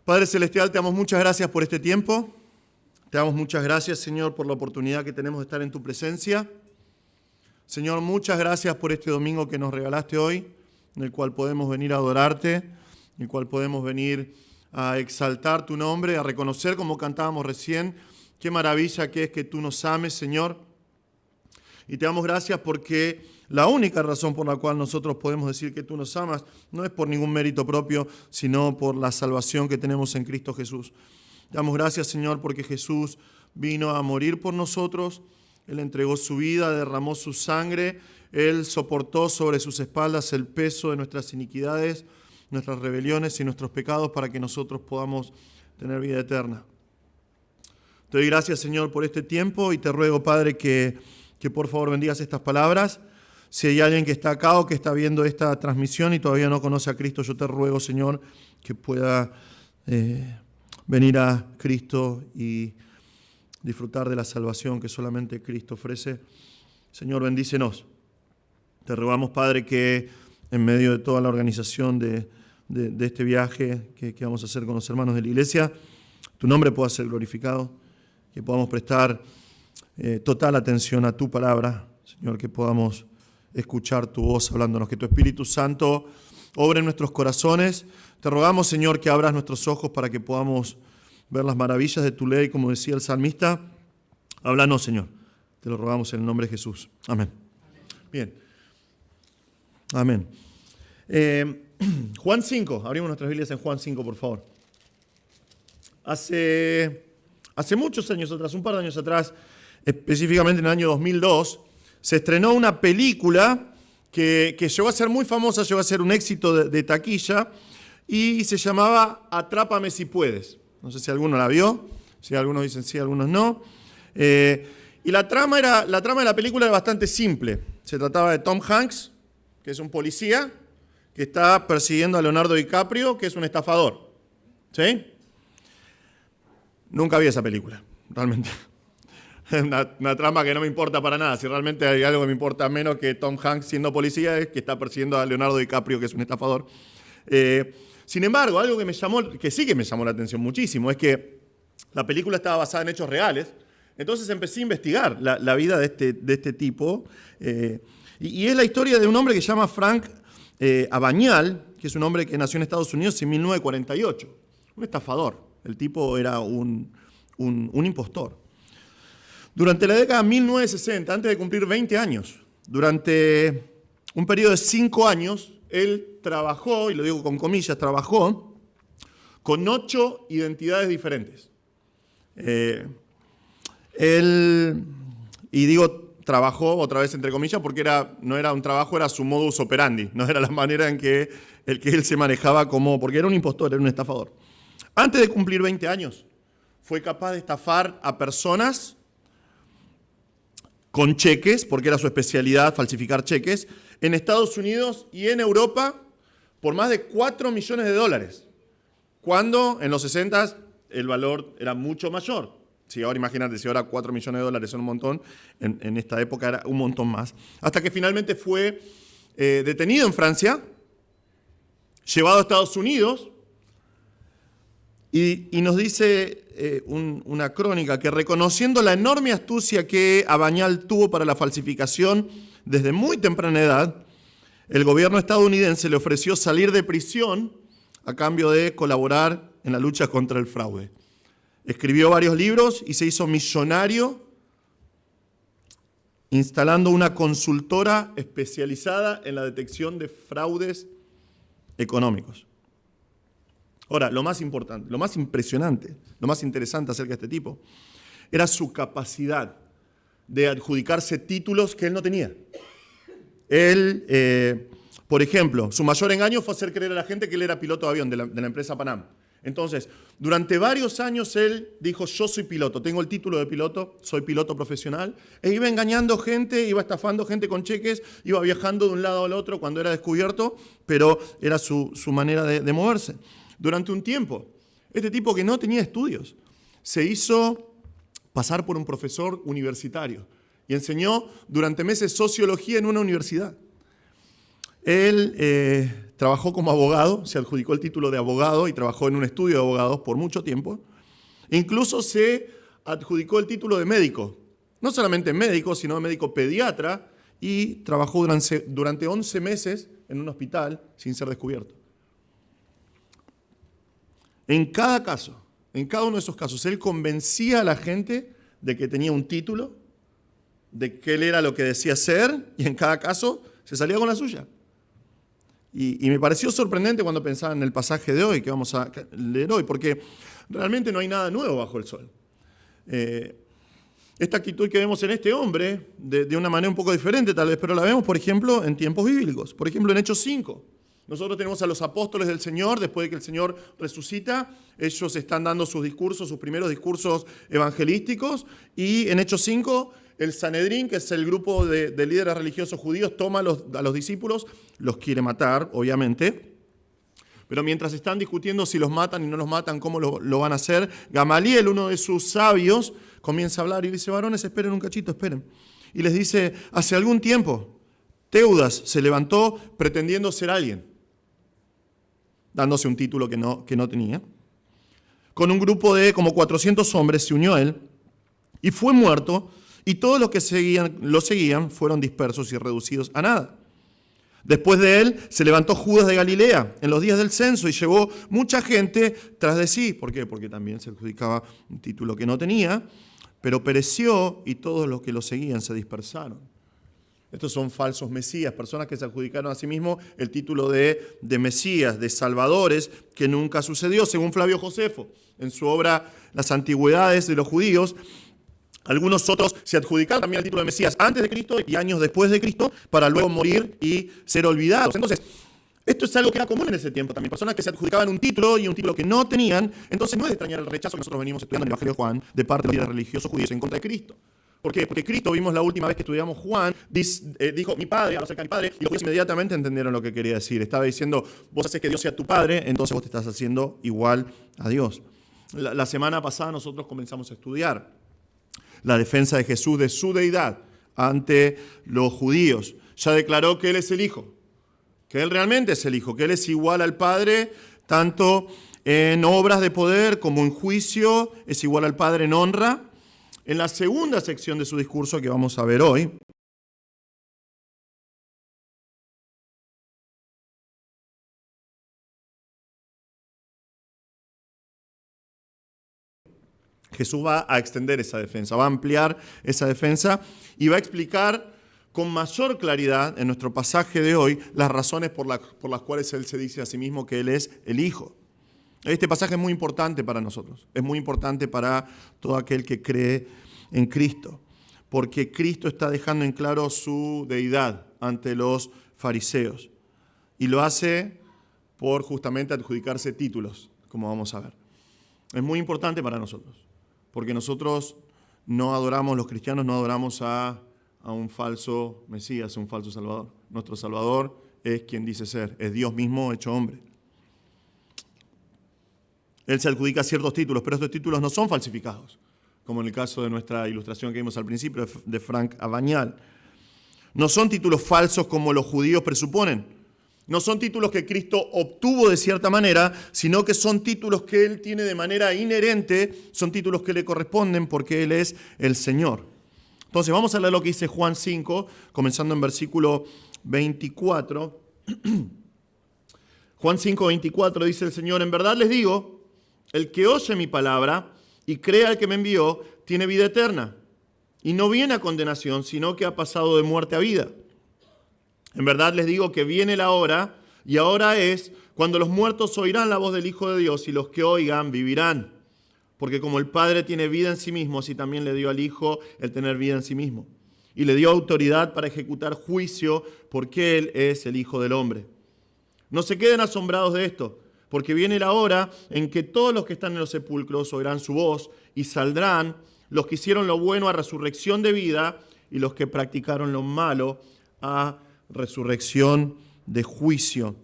Padre Celestial, te damos muchas gracias por este tiempo. Te damos muchas gracias, Señor, por la oportunidad que tenemos de estar en tu presencia. Señor, muchas gracias por este domingo que nos regalaste hoy, en el cual podemos venir a adorarte, en el cual podemos venir a exaltar tu nombre, a reconocer, como cantábamos recién, qué maravilla que es que tú nos ames, Señor. Y te damos gracias porque la única razón por la cual nosotros podemos decir que tú nos amas no es por ningún mérito propio, sino por la salvación que tenemos en Cristo Jesús. Te damos gracias, Señor, porque Jesús vino a morir por nosotros. Él entregó su vida, derramó su sangre. Él soportó sobre sus espaldas el peso de nuestras iniquidades, nuestras rebeliones y nuestros pecados para que nosotros podamos tener vida eterna. Te doy gracias, Señor, por este tiempo y te ruego, Padre, que por favor bendigas estas palabras. Si hay alguien que está acá o que está viendo esta transmisión y todavía no conoce a Cristo, yo te ruego, Señor, que pueda venir a Cristo y disfrutar de la salvación que solamente Cristo ofrece. Señor, bendícenos. Te rogamos, Padre, que en medio de toda la organización de este viaje que vamos a hacer con los hermanos de la iglesia, tu nombre pueda ser glorificado, que podamos prestar total atención a tu palabra, Señor, que podamos escuchar tu voz hablándonos, que tu Espíritu Santo obre en nuestros corazones. Te rogamos, Señor, que abras nuestros ojos para que podamos ver las maravillas de tu ley, como decía el salmista. Háblanos, Señor. Te lo rogamos en el nombre de Jesús. Amén. Bien. Amén. Juan 5. Abrimos nuestras Biblias en Juan 5, por favor. Hace muchos años atrás, un par de años atrás, específicamente en el año 2002, se estrenó una película que llegó a ser muy famosa, llegó a ser un éxito de taquilla, y se llamaba Atrápame si puedes. No sé si alguno la vio, si algunos dicen sí, algunos no. Y la trama de la película era bastante simple. Se trataba de Tom Hanks, que es un policía, que está persiguiendo a Leonardo DiCaprio, que es un estafador. ¿Sí? Nunca vi esa película, realmente. Una trama que no me importa para nada. Si realmente hay algo que me importa menos que Tom Hanks siendo policía, es que está persiguiendo a Leonardo DiCaprio, que es un estafador. Sin embargo, algo que sí que me llamó la atención muchísimo es que la película estaba basada en hechos reales. Entonces empecé a investigar la vida de este tipo. Y es la historia de un hombre que se llama Frank Abagnale, que es un hombre que nació en Estados Unidos en 1948. Un estafador. El tipo era un impostor. Durante la década de 1960, antes de cumplir 20 años, durante un periodo de 5 años, él trabajó, y lo digo con comillas, trabajó con 8 identidades diferentes. Y digo trabajó, otra vez entre comillas, porque no era un trabajo, era su modus operandi, no era la manera en que él se manejaba porque era un impostor, era un estafador. Antes de cumplir 20 años, fue capaz de estafar a personas con cheques, porque era su especialidad, falsificar cheques, en Estados Unidos y en Europa por más de $4 millones, cuando en los 60 el valor era mucho mayor. Si ahora imagínate, si ahora $4 millones son un montón, en esta época era un montón más. Hasta que finalmente fue detenido en Francia, llevado a Estados Unidos, y nos dice una crónica que reconociendo la enorme astucia que Abagnale tuvo para la falsificación desde muy temprana edad, el gobierno estadounidense le ofreció salir de prisión a cambio de colaborar en la lucha contra el fraude. Escribió varios libros y se hizo millonario instalando una consultora especializada en la detección de fraudes económicos. Ahora, lo más importante, lo más impresionante, lo más interesante acerca de este tipo, era su capacidad de adjudicarse títulos que él no tenía. Él, por ejemplo, su mayor engaño fue hacer creer a la gente que él era piloto de avión de la empresa Pan Am. Entonces, durante varios años él dijo, yo soy piloto, tengo el título de piloto, soy piloto profesional, e iba engañando gente, iba estafando gente con cheques, iba viajando de un lado al otro cuando era descubierto, pero era su manera de moverse. Durante un tiempo, este tipo que no tenía estudios, se hizo pasar por un profesor universitario y enseñó durante meses sociología en una universidad. Él trabajó como abogado, se adjudicó el título de abogado y trabajó en un estudio de abogados por mucho tiempo. Incluso se adjudicó el título de médico, no solamente médico, sino médico pediatra, y trabajó durante 11 meses en un hospital sin ser descubierto. En cada caso, en cada uno de esos casos, él convencía a la gente de que tenía un título, de que él era lo que decía ser, y en cada caso se salía con la suya. Y me pareció sorprendente cuando pensaba en el pasaje de hoy, que vamos a leer hoy, porque realmente no hay nada nuevo bajo el sol. Esta actitud que vemos en este hombre, de una manera un poco diferente tal vez, pero la vemos, por ejemplo, en tiempos bíblicos. Por ejemplo, en Hechos 5. Nosotros tenemos a los apóstoles del Señor, después de que el Señor resucita, ellos están dando sus discursos, sus primeros discursos evangelísticos, y en Hechos 5, el Sanedrín, que es el grupo de líderes religiosos judíos, toma a los discípulos, los quiere matar, obviamente, pero mientras están discutiendo si los matan y no los matan, cómo lo van a hacer, Gamaliel, uno de sus sabios, comienza a hablar y dice: varones, esperen un cachito, esperen. Y les dice: hace algún tiempo, Teudas se levantó pretendiendo ser alguien, dándose un título que no tenía. Con un grupo de como 400 hombres se unió a él y fue muerto, y todos los que lo seguían fueron dispersos y reducidos a nada. Después de él se levantó Judas de Galilea en los días del censo y llevó mucha gente tras de sí. ¿Por qué? Porque también se adjudicaba un título que no tenía, pero pereció y todos los que lo seguían se dispersaron. Estos son falsos mesías, personas que se adjudicaron a sí mismos el título de mesías, de salvadores, que nunca sucedió, según Flavio Josefo, en su obra Las Antigüedades de los Judíos. Algunos otros se adjudicaron también el título de Mesías antes de Cristo y años después de Cristo para luego morir y ser olvidados. Entonces, esto es algo que era común en ese tiempo también. Personas que se adjudicaban un título y un título que no tenían. Entonces no es de extrañar el rechazo que nosotros venimos estudiando en el Evangelio de Juan de parte de los líderes religiosos judíos en contra de Cristo. ¿Por qué? Porque Cristo, vimos la última vez que estudiamos Juan, dijo: mi padre, habló acerca de mi padre, y los judíos inmediatamente entendieron lo que quería decir. Estaba diciendo: vos haces que Dios sea tu padre, entonces vos te estás haciendo igual a Dios. La semana pasada nosotros comenzamos a estudiar la defensa de Jesús de su deidad ante los judíos. Ya declaró que Él es el Hijo, que Él realmente es el Hijo, que Él es igual al Padre, tanto en obras de poder como en juicio, es igual al Padre en honra. En la segunda sección de su discurso que vamos a ver hoy, Jesús va a extender esa defensa, va a ampliar esa defensa y va a explicar con mayor claridad en nuestro pasaje de hoy las razones por las cuales Él se dice a sí mismo que Él es el Hijo. Este pasaje es muy importante para nosotros, es muy importante para todo aquel que cree en Cristo, porque Cristo está dejando en claro su deidad ante los fariseos y lo hace por justamente adjudicarse títulos, como vamos a ver. Es muy importante para nosotros, porque nosotros no adoramos, los cristianos no adoramos a un falso Mesías, a un falso Salvador. Nuestro Salvador es quien dice ser, es Dios mismo hecho hombre. Él se adjudica ciertos títulos, pero estos títulos no son falsificados, como en el caso de nuestra ilustración que vimos al principio de Frank Abañal. No son títulos falsos como los judíos presuponen. No son títulos que Cristo obtuvo de cierta manera, sino que son títulos que Él tiene de manera inherente, son títulos que le corresponden porque Él es el Señor. Entonces vamos a leer lo que dice Juan 5, comenzando en versículo 24. Juan 5, 24 dice el Señor: en verdad les digo, el que oye mi palabra y crea al que me envió, tiene vida eterna, y no viene a condenación, sino que ha pasado de muerte a vida. En verdad les digo que viene la hora, y ahora es, cuando los muertos oirán la voz del Hijo de Dios, y los que oigan vivirán. Porque como el Padre tiene vida en sí mismo, así también le dio al Hijo el tener vida en sí mismo. Y le dio autoridad para ejecutar juicio, porque Él es el Hijo del Hombre. No se queden asombrados de esto, porque viene la hora en que todos los que están en los sepulcros oirán su voz, y saldrán los que hicieron lo bueno a resurrección de vida, y los que practicaron lo malo a resurrección de juicio.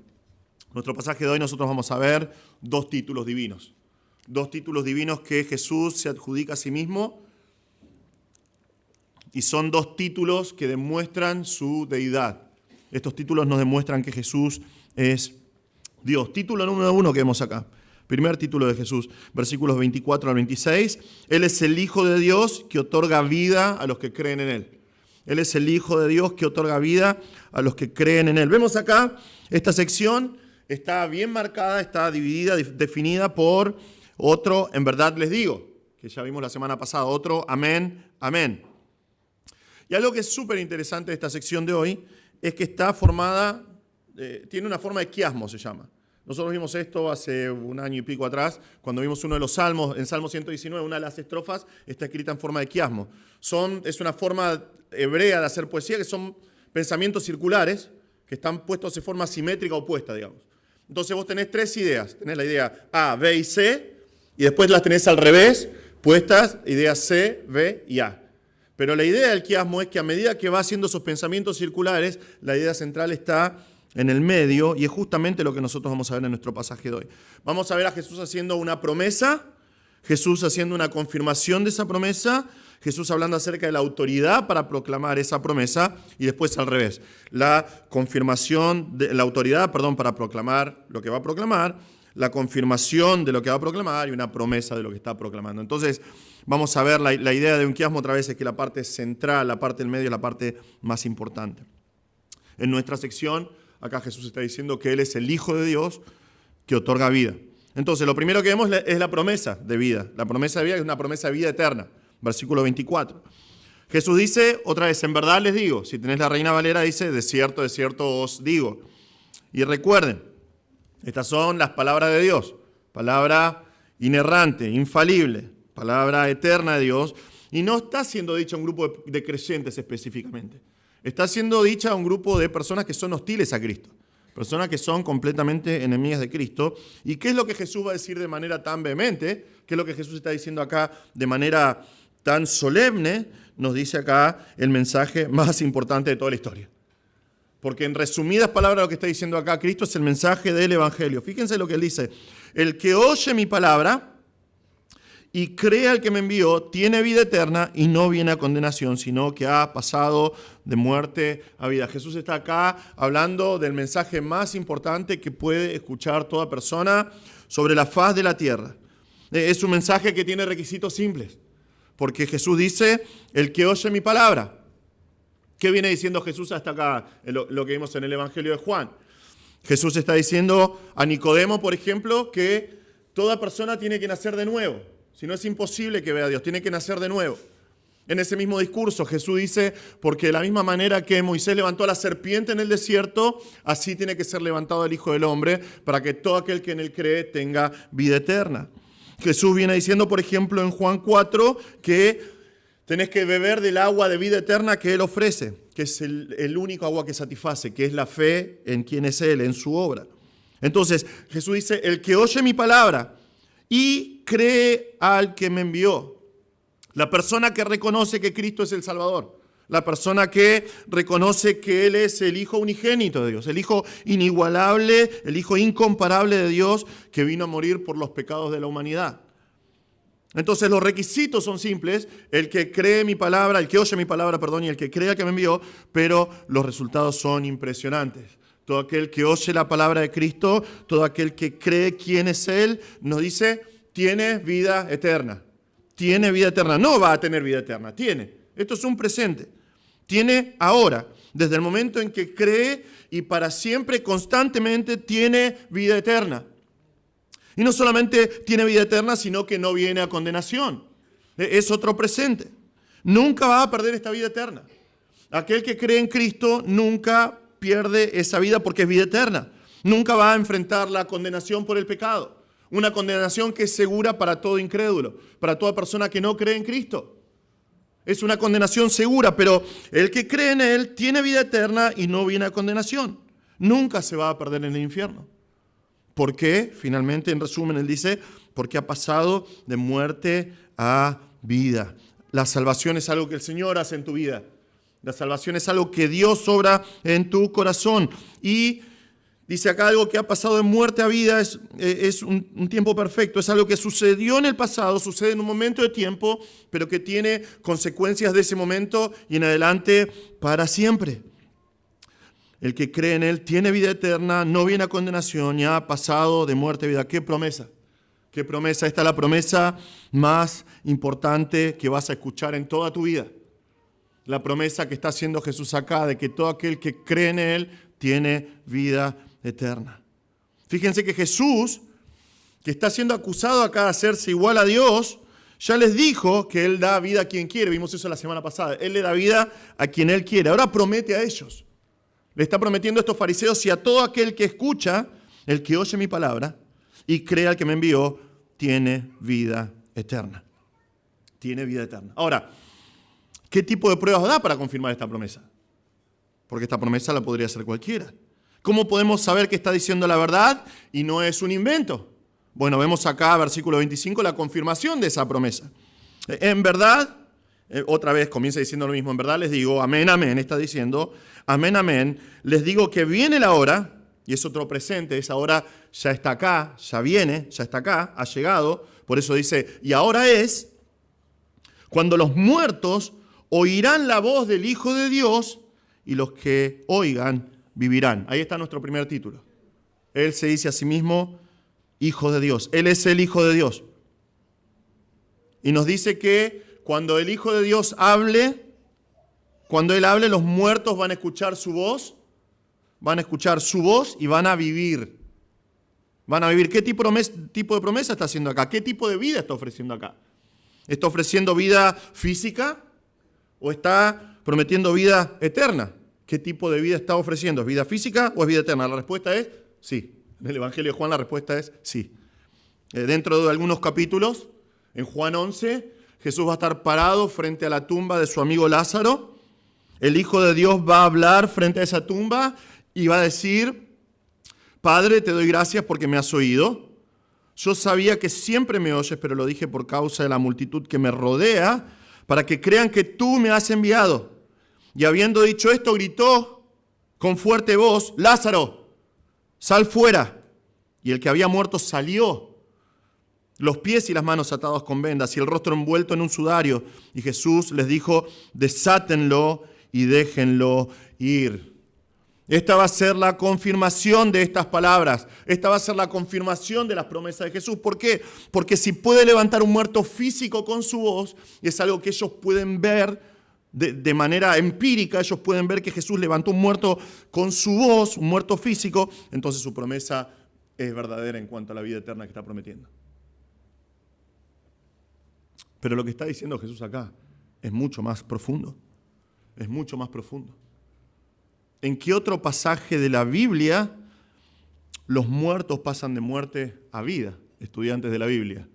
Nuestro pasaje de hoy nosotros vamos a ver dos títulos divinos. Dos títulos divinos que Jesús se adjudica a sí mismo, y son dos títulos que demuestran su deidad. Estos títulos nos demuestran que Jesús es Dios. Título número 1 que vemos acá. Primer título de Jesús, versículos 24 al 26. Él es el Hijo de Dios que otorga vida a los que creen en Él. Él es el Hijo de Dios que otorga vida a los que creen en Él. Vemos acá, esta sección está bien marcada, está dividida, definida por otro, en verdad les digo, que ya vimos la semana pasada, otro, amén, amén. Y algo que es súper interesante de esta sección de hoy es que está formada, tiene una forma de quiasmo, se llama. Nosotros vimos esto hace un año y pico atrás, cuando vimos uno de los salmos, en Salmo 119, una de las estrofas está escrita en forma de quiasmo. Es una forma hebrea de hacer poesía, que son pensamientos circulares, que están puestos de forma simétrica opuesta, digamos. Entonces vos tenés tres ideas. Tenés la idea A, B y C, y después las tenés al revés, puestas, ideas C, B y A. Pero la idea del quiasmo es que a medida que va haciendo esos pensamientos circulares, la idea central está en el medio, y es justamente lo que nosotros vamos a ver en nuestro pasaje de hoy. Vamos a ver a Jesús haciendo una promesa, Jesús haciendo una confirmación de esa promesa, Jesús hablando acerca de la autoridad para proclamar esa promesa, y después al revés, la confirmación de la autoridad, para proclamar lo que va a proclamar, la confirmación de lo que va a proclamar y una promesa de lo que está proclamando. Entonces, vamos a ver la idea de un quiasmo otra vez, es que la parte central, la parte del medio es la parte más importante. En nuestra sección, acá Jesús está diciendo que Él es el Hijo de Dios que otorga vida. Entonces, lo primero que vemos es la promesa de vida. La promesa de vida es una promesa de vida eterna. Versículo 24. Jesús dice, otra vez, en verdad les digo. Si tenés la Reina Valera, dice, de cierto os digo. Y recuerden, estas son las palabras de Dios. Palabra inerrante, infalible. Palabra eterna de Dios. Y no está siendo dicha a un grupo de creyentes específicamente. Está siendo dicha a un grupo de personas que son hostiles a Cristo, personas que son completamente enemigas de Cristo. ¿Y qué es lo que Jesús va a decir de manera tan vehemente? ¿Qué es lo que Jesús está diciendo acá de manera tan solemne? Nos dice acá el mensaje más importante de toda la historia. Porque en resumidas palabras lo que está diciendo acá Cristo es el mensaje del Evangelio. Fíjense lo que Él dice. El que oye mi palabra y cree al que me envió, tiene vida eterna y no viene a condenación, sino que ha pasado de muerte a vida. Jesús está acá hablando del mensaje más importante que puede escuchar toda persona sobre la faz de la tierra. Es un mensaje que tiene requisitos simples, porque Jesús dice, el que oye mi palabra. ¿Qué viene diciendo Jesús hasta acá? Lo que vimos en el Evangelio de Juan. Jesús está diciendo a Nicodemo, por ejemplo, que toda persona tiene que nacer de nuevo. Si no, es imposible que vea a Dios, tiene que nacer de nuevo. En ese mismo discurso Jesús dice, porque de la misma manera que Moisés levantó a la serpiente en el desierto, así tiene que ser levantado el Hijo del Hombre, para que todo aquel que en Él cree tenga vida eterna. Jesús viene diciendo, por ejemplo, en Juan 4, que tenés que beber del agua de vida eterna que Él ofrece, que es el único agua que satisface, que es la fe en quién es Él, en su obra. Entonces, Jesús dice, el que oye mi palabra y cree al que me envió. La persona que reconoce que Cristo es el Salvador. La persona que reconoce que Él es el Hijo unigénito de Dios, el Hijo inigualable, el Hijo incomparable de Dios que vino a morir por los pecados de la humanidad. Entonces los requisitos son simples, el que cree mi palabra, el que oye mi palabra, y el que cree al que me envió, pero los resultados son impresionantes. Todo aquel que oye la palabra de Cristo, todo aquel que cree quién es Él, nos dice, tiene vida eterna. Tiene vida eterna. No va a tener vida eterna, tiene. Esto es un presente. Tiene ahora, desde el momento en que cree y para siempre, constantemente, tiene vida eterna. Y no solamente tiene vida eterna, sino que no viene a condenación. Es otro presente. Nunca va a perder esta vida eterna. Aquel que cree en Cristo nunca pierde esa vida porque es vida eterna. Nunca va a enfrentar la condenación por el pecado. Una condenación que es segura para todo incrédulo, para toda persona que no cree en Cristo. Es una condenación segura, pero el que cree en Él tiene vida eterna y no viene a condenación. Nunca se va a perder en el infierno. ¿Por qué? Finalmente, en resumen, Él dice, porque ha pasado de muerte a vida. La salvación es algo que el Señor hace en tu vida. La salvación es algo que Dios obra en tu corazón. Y dice acá algo que ha pasado de muerte a vida, es un tiempo perfecto. Es algo que sucedió en el pasado, sucede en un momento de tiempo, pero que tiene consecuencias de ese momento y en adelante para siempre. el que cree en Él tiene vida eterna, no viene a condenación y ha pasado de muerte a vida. ¡Qué promesa! ¡Qué promesa! Esta es la promesa más importante que vas a escuchar en toda tu vida. La promesa que está haciendo Jesús acá, de que todo aquel que cree en Él tiene vida eterna. Fíjense que Jesús, que está siendo acusado acá de hacerse igual a Dios, ya les dijo que Él da vida a quien quiere. Vimos eso la semana pasada. Él le da vida a quien Él quiere. Ahora promete a ellos. Le está prometiendo a estos fariseos y a todo aquel que escucha, el que oye mi palabra y cree al que me envió, tiene vida eterna. Tiene vida eterna. Ahora, ¿qué tipo de pruebas da para confirmar esta promesa? Porque esta promesa la podría hacer cualquiera. ¿Cómo podemos saber que está diciendo la verdad y no es un invento? Bueno, vemos acá, versículo 25, la confirmación de esa promesa. En verdad, otra vez comienza diciendo lo mismo, en verdad les digo, amén, amén, está diciendo, amén, amén, les digo que viene la hora, y es otro presente, esa hora ya está acá, ya viene, ya está acá, ha llegado, por eso dice, y ahora es, cuando los muertos oirán la voz del Hijo de Dios, y los que oigan vivirán. Ahí está nuestro primer título. Él se dice a sí mismo Hijo de Dios. Él es el Hijo de Dios. Y nos dice que cuando el Hijo de Dios hable, cuando Él hable, los muertos van a escuchar su voz, y van a vivir. Van a vivir. ¿Qué tipo de promesa está haciendo acá? ¿Qué tipo de vida está ofreciendo acá? ¿Está ofreciendo vida física o está prometiendo vida eterna? ¿Qué tipo de vida está ofreciendo? ¿Es vida física o es vida eterna? La respuesta es sí. En el Evangelio de Juan la respuesta es sí. Dentro de algunos capítulos, en Juan 11, Jesús va a estar parado frente a la tumba de su amigo Lázaro. El Hijo de Dios va a hablar frente a esa tumba y va a decir, Padre, te doy gracias porque me has oído. Yo sabía que siempre me oyes, pero lo dije por causa de la multitud que me rodea, para que crean que tú me has enviado. Y habiendo dicho esto, gritó con fuerte voz, Lázaro, sal fuera. Y el que había muerto salió, los pies y las manos atados con vendas y el rostro envuelto en un sudario. Y Jesús les dijo, desátenlo y déjenlo ir. Esta va a ser la confirmación de estas palabras. Esta va a ser la confirmación de las promesas de Jesús. ¿Por qué? Porque si puede levantar un muerto físico con su voz, es algo que ellos pueden ver de manera empírica. Ellos pueden ver que Jesús levantó un muerto con su voz, un muerto físico. Entonces su promesa es verdadera en cuanto a la vida eterna que está prometiendo. Pero lo que está diciendo Jesús acá es mucho más profundo. Es mucho más profundo. ¿En qué otro pasaje de la Biblia los muertos pasan de muerte a vida? Estudiantes de la Biblia.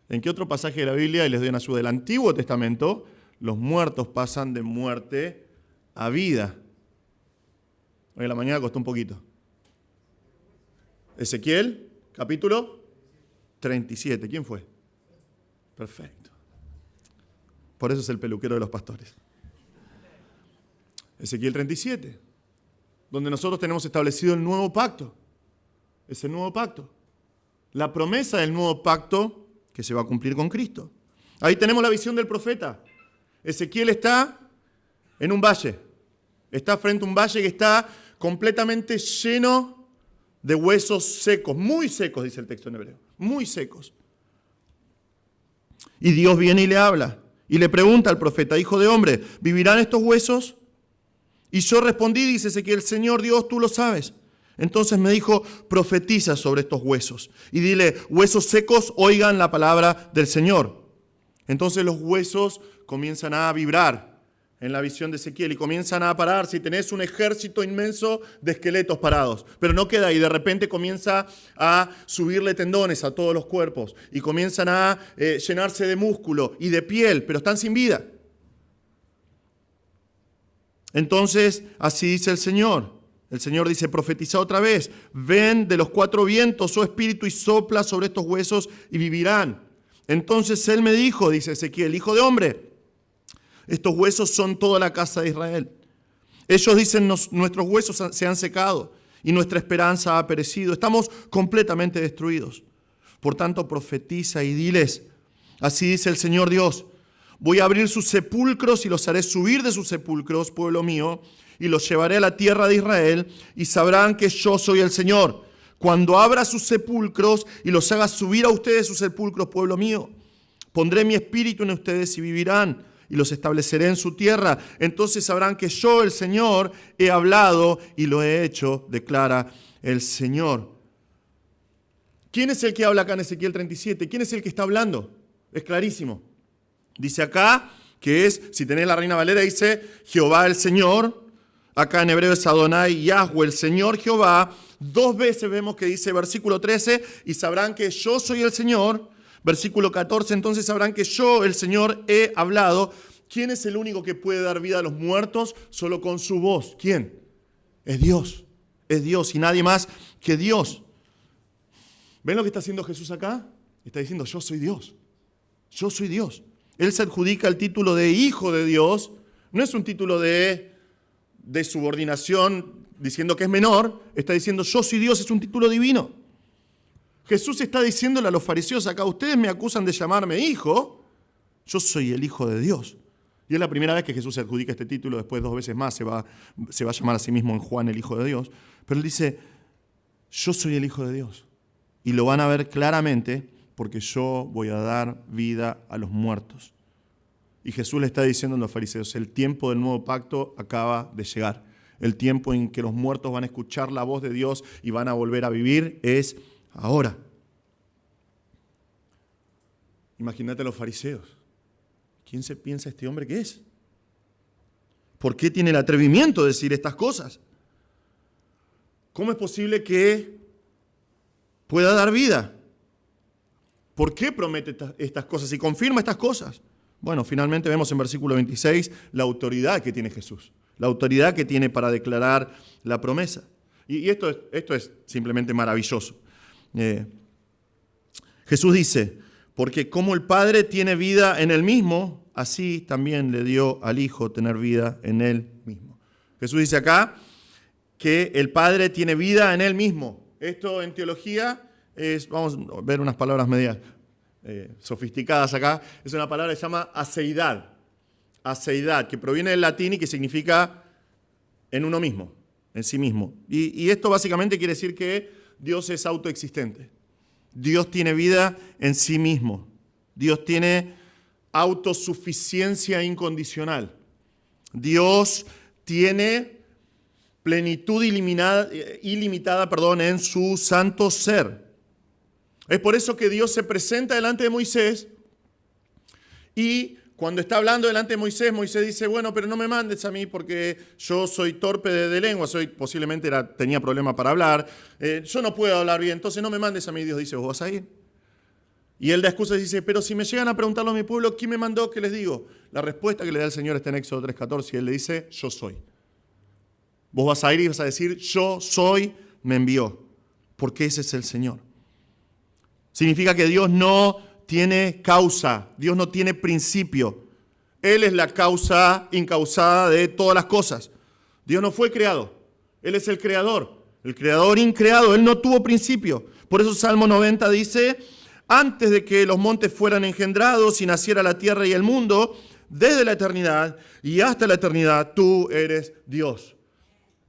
¿En qué otro pasaje de la Biblia, y les doy una ayuda del Antiguo Testamento, los muertos pasan de muerte a vida? Hoy en la mañana costó un poquito. Ezequiel, capítulo 37. ¿Quién fue? Perfecto. Por eso es el peluquero de los pastores. Ezequiel 37, donde nosotros tenemos establecido el nuevo pacto. Es el nuevo pacto. La promesa del nuevo pacto que se va a cumplir con Cristo. Ahí tenemos la visión del profeta. Ezequiel está en un valle. Está frente a un valle que está completamente lleno de huesos secos. Muy secos, dice el texto en hebreo. Muy secos. Y Dios viene y le habla. Y le pregunta al profeta, hijo de hombre, ¿vivirán estos huesos? Y yo respondí, dice Ezequiel, Señor Dios, tú lo sabes. Entonces me dijo, profetiza sobre estos huesos. Y dile, huesos secos, oigan la palabra del Señor. Entonces los huesos comienzan a vibrar en la visión de Ezequiel y comienzan a pararse y tenés un ejército inmenso de esqueletos parados. Pero no queda ahí, de repente comienza a subirle tendones a todos los cuerpos y comienzan a llenarse de músculo y de piel, pero están sin vida. Entonces, así dice el Señor. El Señor dice, profetiza otra vez. Ven de los cuatro vientos, oh Espíritu, y sopla sobre estos huesos y vivirán. Entonces él me dijo, dice Ezequiel, hijo de hombre, estos huesos son toda la casa de Israel. Ellos dicen, nuestros huesos se han secado y nuestra esperanza ha perecido. Estamos completamente destruidos. Por tanto, profetiza y diles, así dice el Señor Dios, Voy a abrir sus sepulcros y los haré subir de sus sepulcros, pueblo mío, y los llevaré a la tierra de Israel, y sabrán que yo soy el Señor. Cuando abra sus sepulcros y los haga subir a ustedes sus sepulcros, pueblo mío, pondré mi espíritu en ustedes y vivirán, y los estableceré en su tierra. Entonces sabrán que yo, el Señor, he hablado y lo he hecho, declara el Señor. ¿Quién es el que habla acá en Ezequiel 37? ¿Quién es el que está hablando? Es clarísimo. Dice acá que es, si tenés la Reina Valera, dice Jehová el Señor. Acá en hebreo es Adonai Yahweh, el Señor Jehová. 2 veces vemos que dice versículo 13, y sabrán que yo soy el Señor. Versículo 14, entonces sabrán que yo, el Señor, he hablado. ¿Quién es el único que puede dar vida a los muertos? Solo con su voz. ¿Quién? Es Dios. Es Dios y nadie más que Dios. ¿Ven lo que está haciendo Jesús acá? Está diciendo, yo soy Dios. Yo soy Dios. Él se adjudica el título de Hijo de Dios. No es un título de subordinación diciendo que es menor. Está diciendo yo soy Dios, es un título divino. Jesús está diciéndole a los fariseos acá, ustedes me acusan de llamarme hijo, yo soy el Hijo de Dios. Y es la primera vez que Jesús se adjudica este título, después 2 veces más se va a llamar a sí mismo en Juan el Hijo de Dios. Pero él dice, yo soy el Hijo de Dios. Y lo van a ver claramente porque yo voy a dar vida a los muertos. Y Jesús le está diciendo a los fariseos, el tiempo del nuevo pacto acaba de llegar. El tiempo en que los muertos van a escuchar la voz de Dios y van a volver a vivir es ahora. Imagínate a los fariseos. ¿Quién se piensa este hombre que es? ¿Por qué tiene el atrevimiento de decir estas cosas? ¿Cómo es posible que pueda dar vida? ¿Por qué promete estas cosas y confirma estas cosas? Bueno, finalmente vemos en versículo 26 la autoridad que tiene Jesús, la autoridad que tiene para declarar la promesa. Y esto es simplemente maravilloso. Jesús dice, porque como el Padre tiene vida en él mismo, así también le dio al Hijo tener vida en él mismo. Jesús dice acá que el Padre tiene vida en él mismo. Esto en teología vamos a ver unas palabras medias sofisticadas acá, es una palabra que se llama aceidad. Aceidad, que proviene del latín y que significa en uno mismo, en sí mismo. Y esto básicamente quiere decir que Dios es autoexistente. Dios tiene vida en sí mismo. Dios tiene autosuficiencia incondicional. Dios tiene plenitud ilimitada, en su santo ser. Es por eso que Dios se presenta delante de Moisés y cuando está hablando delante de Moisés, Moisés dice, bueno, pero no me mandes a mí porque yo soy torpe de lengua, posiblemente tenía problemas para hablar, yo no puedo hablar bien, entonces no me mandes a mí. Dios dice, vos vas a ir. Y él da excusas y dice, pero si me llegan a preguntarlo a mi pueblo, ¿quién me mandó? ¿Qué les digo? La respuesta que le da el Señor está en Éxodo 3:14 y él le dice, yo soy. Vos vas a ir y vas a decir, yo soy, me envió, porque ese es el Señor. Significa que Dios no tiene causa, Dios no tiene principio. Él es la causa incausada de todas las cosas. Dios no fue creado, Él es el creador increado, Él no tuvo principio. Por eso Salmo 90 dice, antes de que los montes fueran engendrados y naciera la tierra y el mundo, desde la eternidad y hasta la eternidad, tú eres Dios.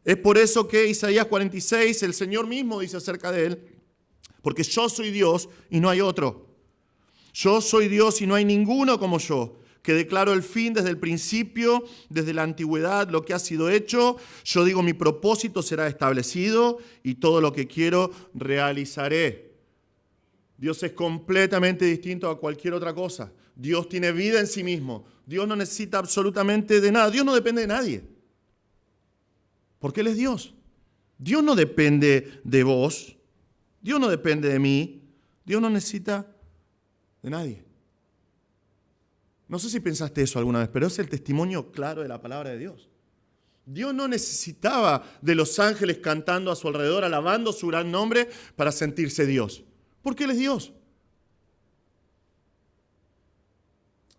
Es por eso que Isaías 46, el Señor mismo dice acerca de Él, porque yo soy Dios y no hay otro. Yo soy Dios y no hay ninguno como yo, que declaro el fin desde el principio, desde la antigüedad, lo que ha sido hecho. Yo digo, mi propósito será establecido y todo lo que quiero realizaré. Dios es completamente distinto a cualquier otra cosa. Dios tiene vida en sí mismo. Dios no necesita absolutamente de nada. Dios no depende de nadie. Porque Él es Dios. Dios no depende de vos. Dios no depende de mí. Dios no necesita de nadie. No sé si pensaste eso alguna vez, pero es el testimonio claro de la palabra de Dios. Dios no necesitaba de los ángeles cantando a su alrededor, alabando su gran nombre para sentirse Dios. Porque Él es Dios.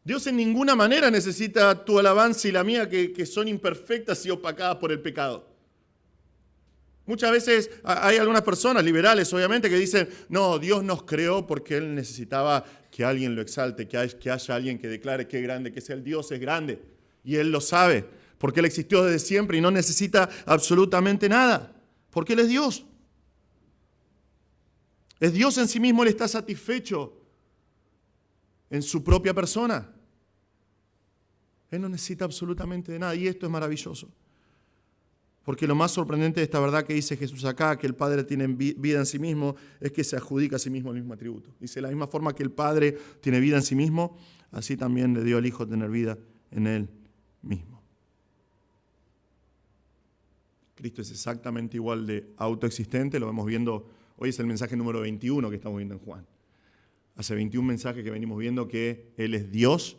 Dios en ninguna manera necesita tu alabanza y la mía, que son imperfectas y opacadas por el pecado. Muchas veces hay algunas personas liberales, obviamente, que dicen, no, Dios nos creó porque Él necesitaba que alguien lo exalte, que haya alguien que declare que es grande, que sea el Dios es grande. Y Él lo sabe, porque Él existió desde siempre y no necesita absolutamente nada, porque Él es Dios. Es Dios en sí mismo, Él está satisfecho en su propia persona. Él no necesita absolutamente de nada y esto es maravilloso. Porque lo más sorprendente de esta verdad que dice Jesús acá, que el Padre tiene vida en sí mismo, es que se adjudica a sí mismo el mismo atributo. Dice, de la misma forma que el Padre tiene vida en sí mismo, así también le dio al Hijo tener vida en Él mismo. Cristo es exactamente igual de autoexistente, lo vemos viendo, hoy es el mensaje número 21 que estamos viendo en Juan. Hace 21 mensajes que venimos viendo que Él es Dios,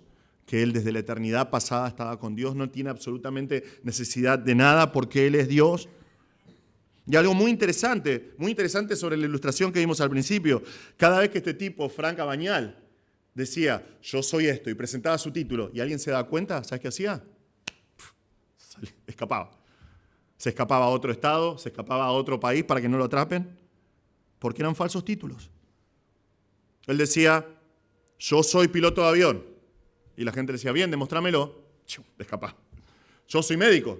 que Él desde la eternidad pasada estaba con Dios, no tiene absolutamente necesidad de nada porque Él es Dios. Y algo muy interesante sobre la ilustración que vimos al principio, cada vez que este tipo, Frank Cabañal, decía, yo soy esto, y presentaba su título, y alguien se da cuenta, ¿sabes qué hacía? Escapaba. Se escapaba a otro estado, se escapaba a otro país para que no lo atrapen, porque eran falsos títulos. Él decía, yo soy piloto de avión. Y la gente le decía, bien, demostrámelo. Chum, escapaba. Yo soy médico.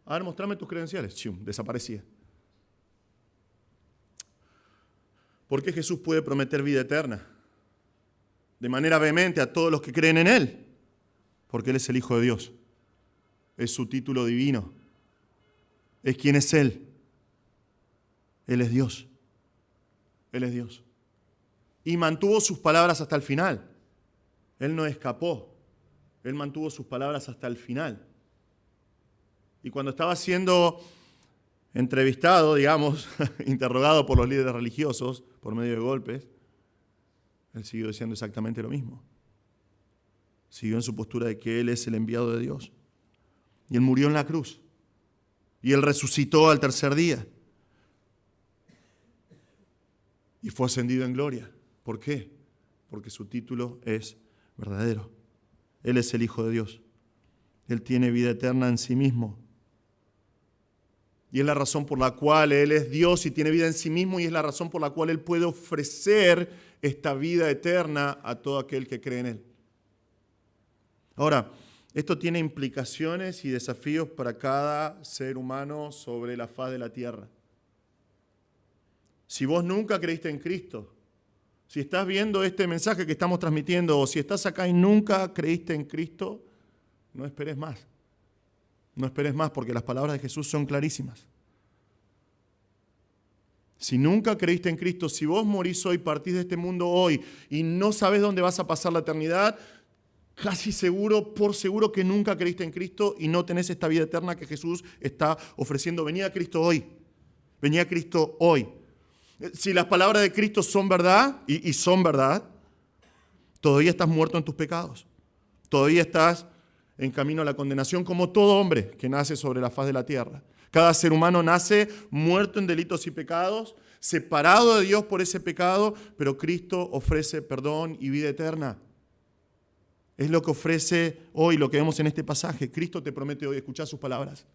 A ver, mostrame tus credenciales. Chum, desaparecía. ¿Por qué Jesús puede prometer vida eterna? De manera vehemente a todos los que creen en Él. Porque Él es el Hijo de Dios. Es su título divino. Es quien es Él. Él es Dios. Él es Dios. Y mantuvo sus palabras hasta el final. Él no escapó. Él mantuvo sus palabras hasta el final. Y cuando estaba siendo entrevistado, digamos, interrogado por los líderes religiosos por medio de golpes, Él siguió diciendo exactamente lo mismo. Siguió en su postura de que Él es el enviado de Dios. Y Él murió en la cruz. Y Él resucitó al tercer día. Y fue ascendido en gloria. ¿Por qué? Porque su título es verdadero. Él es el Hijo de Dios. Él tiene vida eterna en sí mismo. Y es la razón por la cual Él es Dios y tiene vida en sí mismo y es la razón por la cual Él puede ofrecer esta vida eterna a todo aquel que cree en Él. Ahora, esto tiene implicaciones y desafíos para cada ser humano sobre la faz de la tierra. Si vos nunca creíste en Cristo, si estás viendo este mensaje que estamos transmitiendo o si estás acá y nunca creíste en Cristo, no esperes más. No esperes más porque las palabras de Jesús son clarísimas. Si nunca creíste en Cristo, si vos morís hoy, partís de este mundo hoy y no sabes dónde vas a pasar la eternidad, casi seguro, por seguro que nunca creíste en Cristo y no tenés esta vida eterna que Jesús está ofreciendo. Vení a Cristo hoy. Vení a Cristo hoy. Si las palabras de Cristo son verdad, y son verdad, todavía estás muerto en tus pecados. Todavía estás en camino a la condenación como todo hombre que nace sobre la faz de la tierra. Cada ser humano nace muerto en delitos y pecados, separado de Dios por ese pecado, pero Cristo ofrece perdón y vida eterna. Es lo que ofrece hoy, lo que vemos en este pasaje. Cristo te promete hoy, escuchá sus palabras.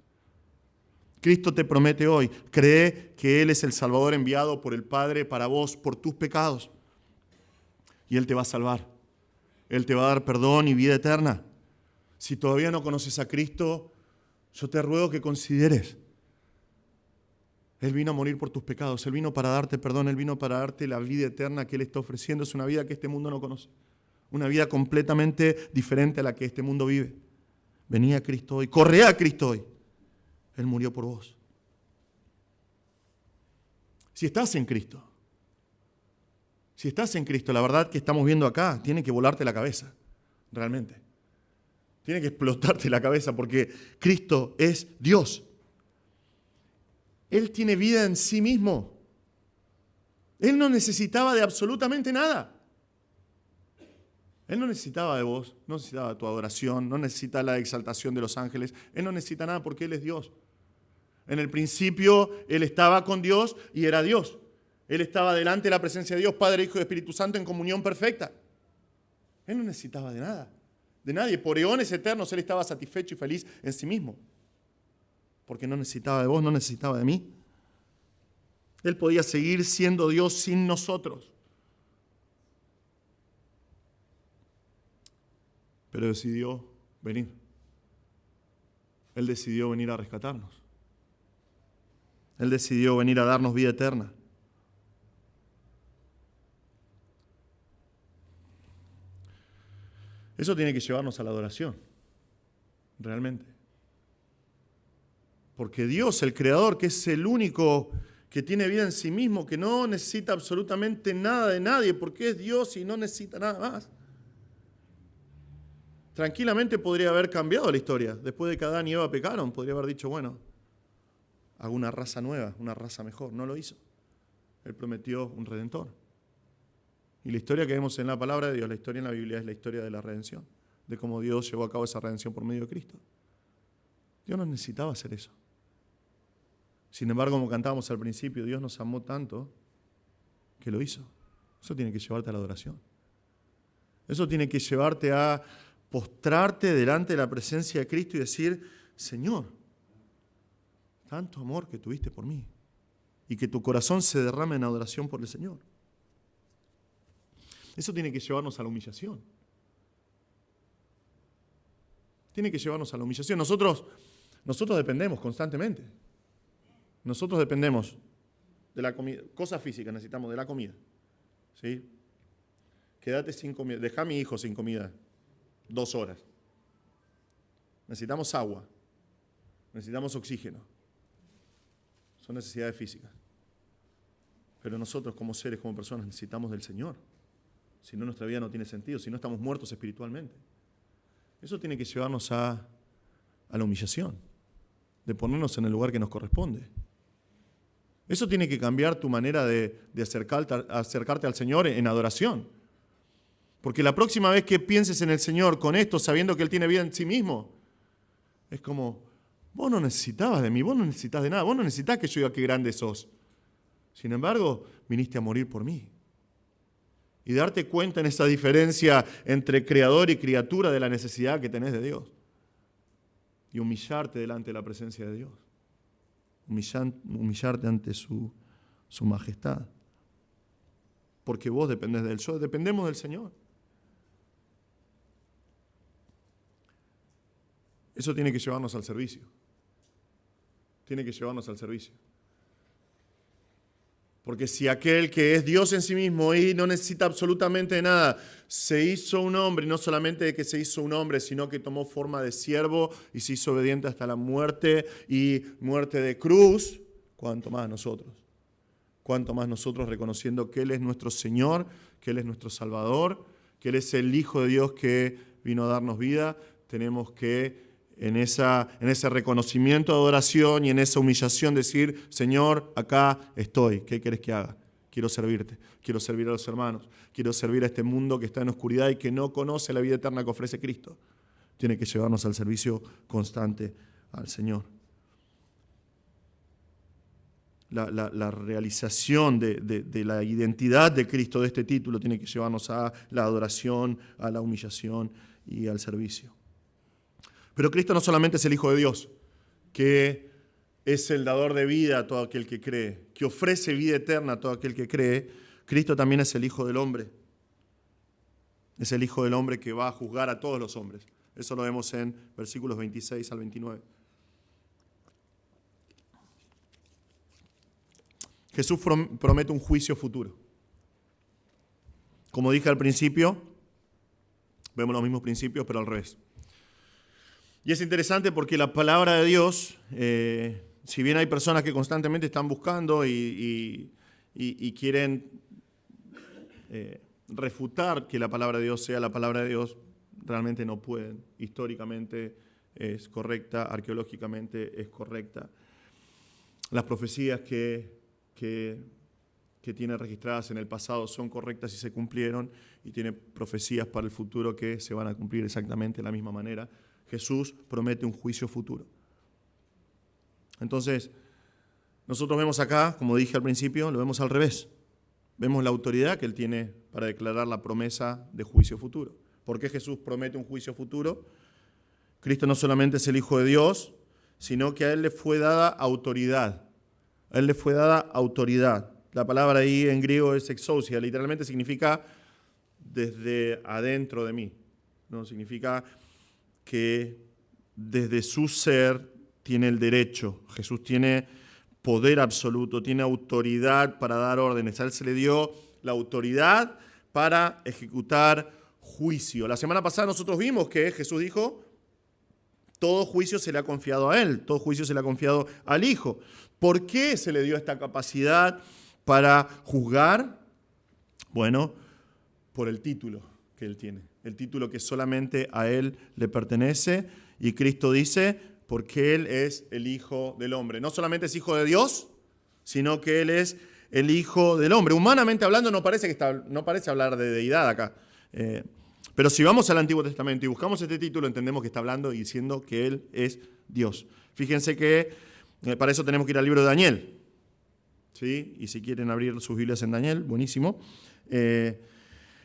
Cristo te promete hoy, cree que Él es el Salvador enviado por el Padre para vos, por tus pecados. Y Él te va a salvar. Él te va a dar perdón y vida eterna. Si todavía no conoces a Cristo, yo te ruego que consideres. Él vino a morir por tus pecados, Él vino para darte perdón, Él vino para darte la vida eterna que Él está ofreciendo. Es una vida que este mundo no conoce. Una vida completamente diferente a la que este mundo vive. Vení a Cristo hoy, corre a Cristo hoy. Él murió por vos. Si estás en Cristo, la verdad que estamos viendo acá, tiene que volarte la cabeza, realmente. Tiene que explotarte la cabeza porque Cristo es Dios. Él tiene vida en sí mismo. Él no necesitaba de absolutamente nada. Él no necesitaba de vos, no necesitaba de tu adoración, no necesita la exaltación de los ángeles. Él no necesita nada porque Él es Dios. En el principio, Él estaba con Dios y era Dios. Él estaba delante de la presencia de Dios, Padre, Hijo y Espíritu Santo en comunión perfecta. Él no necesitaba de nada, de nadie. Por eones eternos Él estaba satisfecho y feliz en sí mismo. Porque no necesitaba de vos, no necesitaba de mí. Él podía seguir siendo Dios sin nosotros. Pero decidió venir. Él decidió venir a rescatarnos. Él decidió venir a darnos vida eterna. Eso tiene que llevarnos a la adoración, realmente. Porque Dios, el Creador, que es el único que tiene vida en sí mismo, que no necesita absolutamente nada de nadie, porque es Dios y no necesita nada más. Tranquilamente podría haber cambiado la historia. Después de que Adán y Eva pecaron, podría haber dicho, bueno, hago una raza nueva, una raza mejor. No lo hizo. Él prometió un redentor. Y la historia que vemos en la palabra de Dios, la historia en la Biblia, es la historia de la redención, de cómo Dios llevó a cabo esa redención por medio de Cristo. Dios no necesitaba hacer eso. Sin embargo, como cantábamos al principio, Dios nos amó tanto que lo hizo. Eso tiene que llevarte a la adoración. Eso tiene que llevarte a postrarte delante de la presencia de Cristo y decir, Señor, tanto amor que tuviste por mí, y que tu corazón se derrame en adoración por el Señor. Eso tiene que llevarnos a la humillación. Tiene que llevarnos a la humillación. Nosotros dependemos constantemente. Nosotros dependemos de la comida. Cosas físicas necesitamos, de la comida. ¿Sí? Quédate sin comida. Deja a mi hijo sin comida 2 horas. Necesitamos agua. Necesitamos oxígeno. Son necesidades físicas. Pero nosotros como seres, como personas, necesitamos del Señor. Si no, nuestra vida no tiene sentido. Si no, estamos muertos espiritualmente. Eso tiene que llevarnos a la humillación, de ponernos en el lugar que nos corresponde. Eso tiene que cambiar tu manera de acercarte al Señor en adoración. Porque la próxima vez que pienses en el Señor con esto, sabiendo que Él tiene vida en sí mismo, es como, vos no necesitabas de mí, vos no necesitas de nada, vos no necesitas que yo diga qué grande sos. Sin embargo, viniste a morir por mí. Y darte cuenta en esa diferencia entre creador y criatura de la necesidad que tenés de Dios. Y humillarte delante de la presencia de Dios. Humillarte ante su majestad. Porque vos dependés de Él. Dependemos del Señor. Eso tiene que llevarnos al servicio. Tiene que llevarnos al servicio. Porque si aquel que es Dios en sí mismo y no necesita absolutamente nada, se hizo un hombre, y no solamente de que se hizo un hombre, sino que tomó forma de siervo y se hizo obediente hasta la muerte y muerte de cruz, ¿cuánto más nosotros? ¿Cuánto más nosotros reconociendo que Él es nuestro Señor, que Él es nuestro Salvador, que Él es el Hijo de Dios que vino a darnos vida? Tenemos que en ese reconocimiento de adoración y en esa humillación decir, Señor, acá estoy, ¿qué quieres que haga? Quiero servirte, quiero servir a los hermanos, quiero servir a este mundo que está en oscuridad y que no conoce la vida eterna que ofrece Cristo. Tiene que llevarnos al servicio constante al Señor. La realización de la identidad de Cristo, de este título, tiene que llevarnos a la adoración, a la humillación y al servicio. Pero Cristo no solamente es el Hijo de Dios, que es el dador de vida a todo aquel que cree, que ofrece vida eterna a todo aquel que cree. Cristo también es el Hijo del Hombre. Es el Hijo del Hombre que va a juzgar a todos los hombres. Eso lo vemos en versículos 26 al 29. Jesús promete un juicio futuro. Como dije al principio, vemos los mismos principios, pero al revés. Y es interesante porque la palabra de Dios, si bien hay personas que constantemente están buscando y quieren refutar que la palabra de Dios sea la palabra de Dios, realmente no pueden. Históricamente es correcta, arqueológicamente es correcta. Las profecías que tiene registradas en el pasado son correctas y se cumplieron, y tiene profecías para el futuro que se van a cumplir exactamente de la misma manera. Jesús promete un juicio futuro. Entonces, nosotros vemos acá, como dije al principio, lo vemos al revés. Vemos la autoridad que Él tiene para declarar la promesa de juicio futuro. ¿Por qué Jesús promete un juicio futuro? Cristo no solamente es el Hijo de Dios, sino que a Él le fue dada autoridad A él le fue dada autoridad. La palabra ahí en griego es exousia, literalmente significa desde adentro de mí. ¿No? Significa que desde su ser tiene el derecho. Jesús tiene poder absoluto, tiene autoridad para dar órdenes. A él se le dio la autoridad para ejecutar juicio. La semana pasada nosotros vimos que Jesús dijo, todo juicio se le ha confiado a él, todo juicio se le ha confiado al Hijo. ¿Por qué se le dio esta capacidad para juzgar? Bueno, por el título que él tiene, el título que solamente a él le pertenece. Y Cristo dice, porque él es el Hijo del Hombre. No solamente es Hijo de Dios, sino que él es el Hijo del Hombre. Humanamente hablando no parece hablar de deidad acá. Pero si vamos al Antiguo Testamento y buscamos este título, entendemos que está hablando y diciendo que él es Dios. Fíjense que para eso tenemos que ir al libro de Daniel. ¿Sí? Y si quieren abrir sus Biblias en Daniel, buenísimo.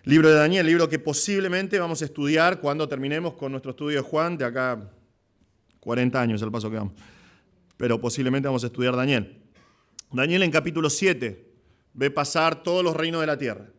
Libro de Daniel, libro que posiblemente vamos a estudiar cuando terminemos con nuestro estudio de Juan, de acá 40 años al paso que vamos. Pero posiblemente vamos a estudiar Daniel. Daniel en capítulo 7 ve pasar todos los reinos de la tierra.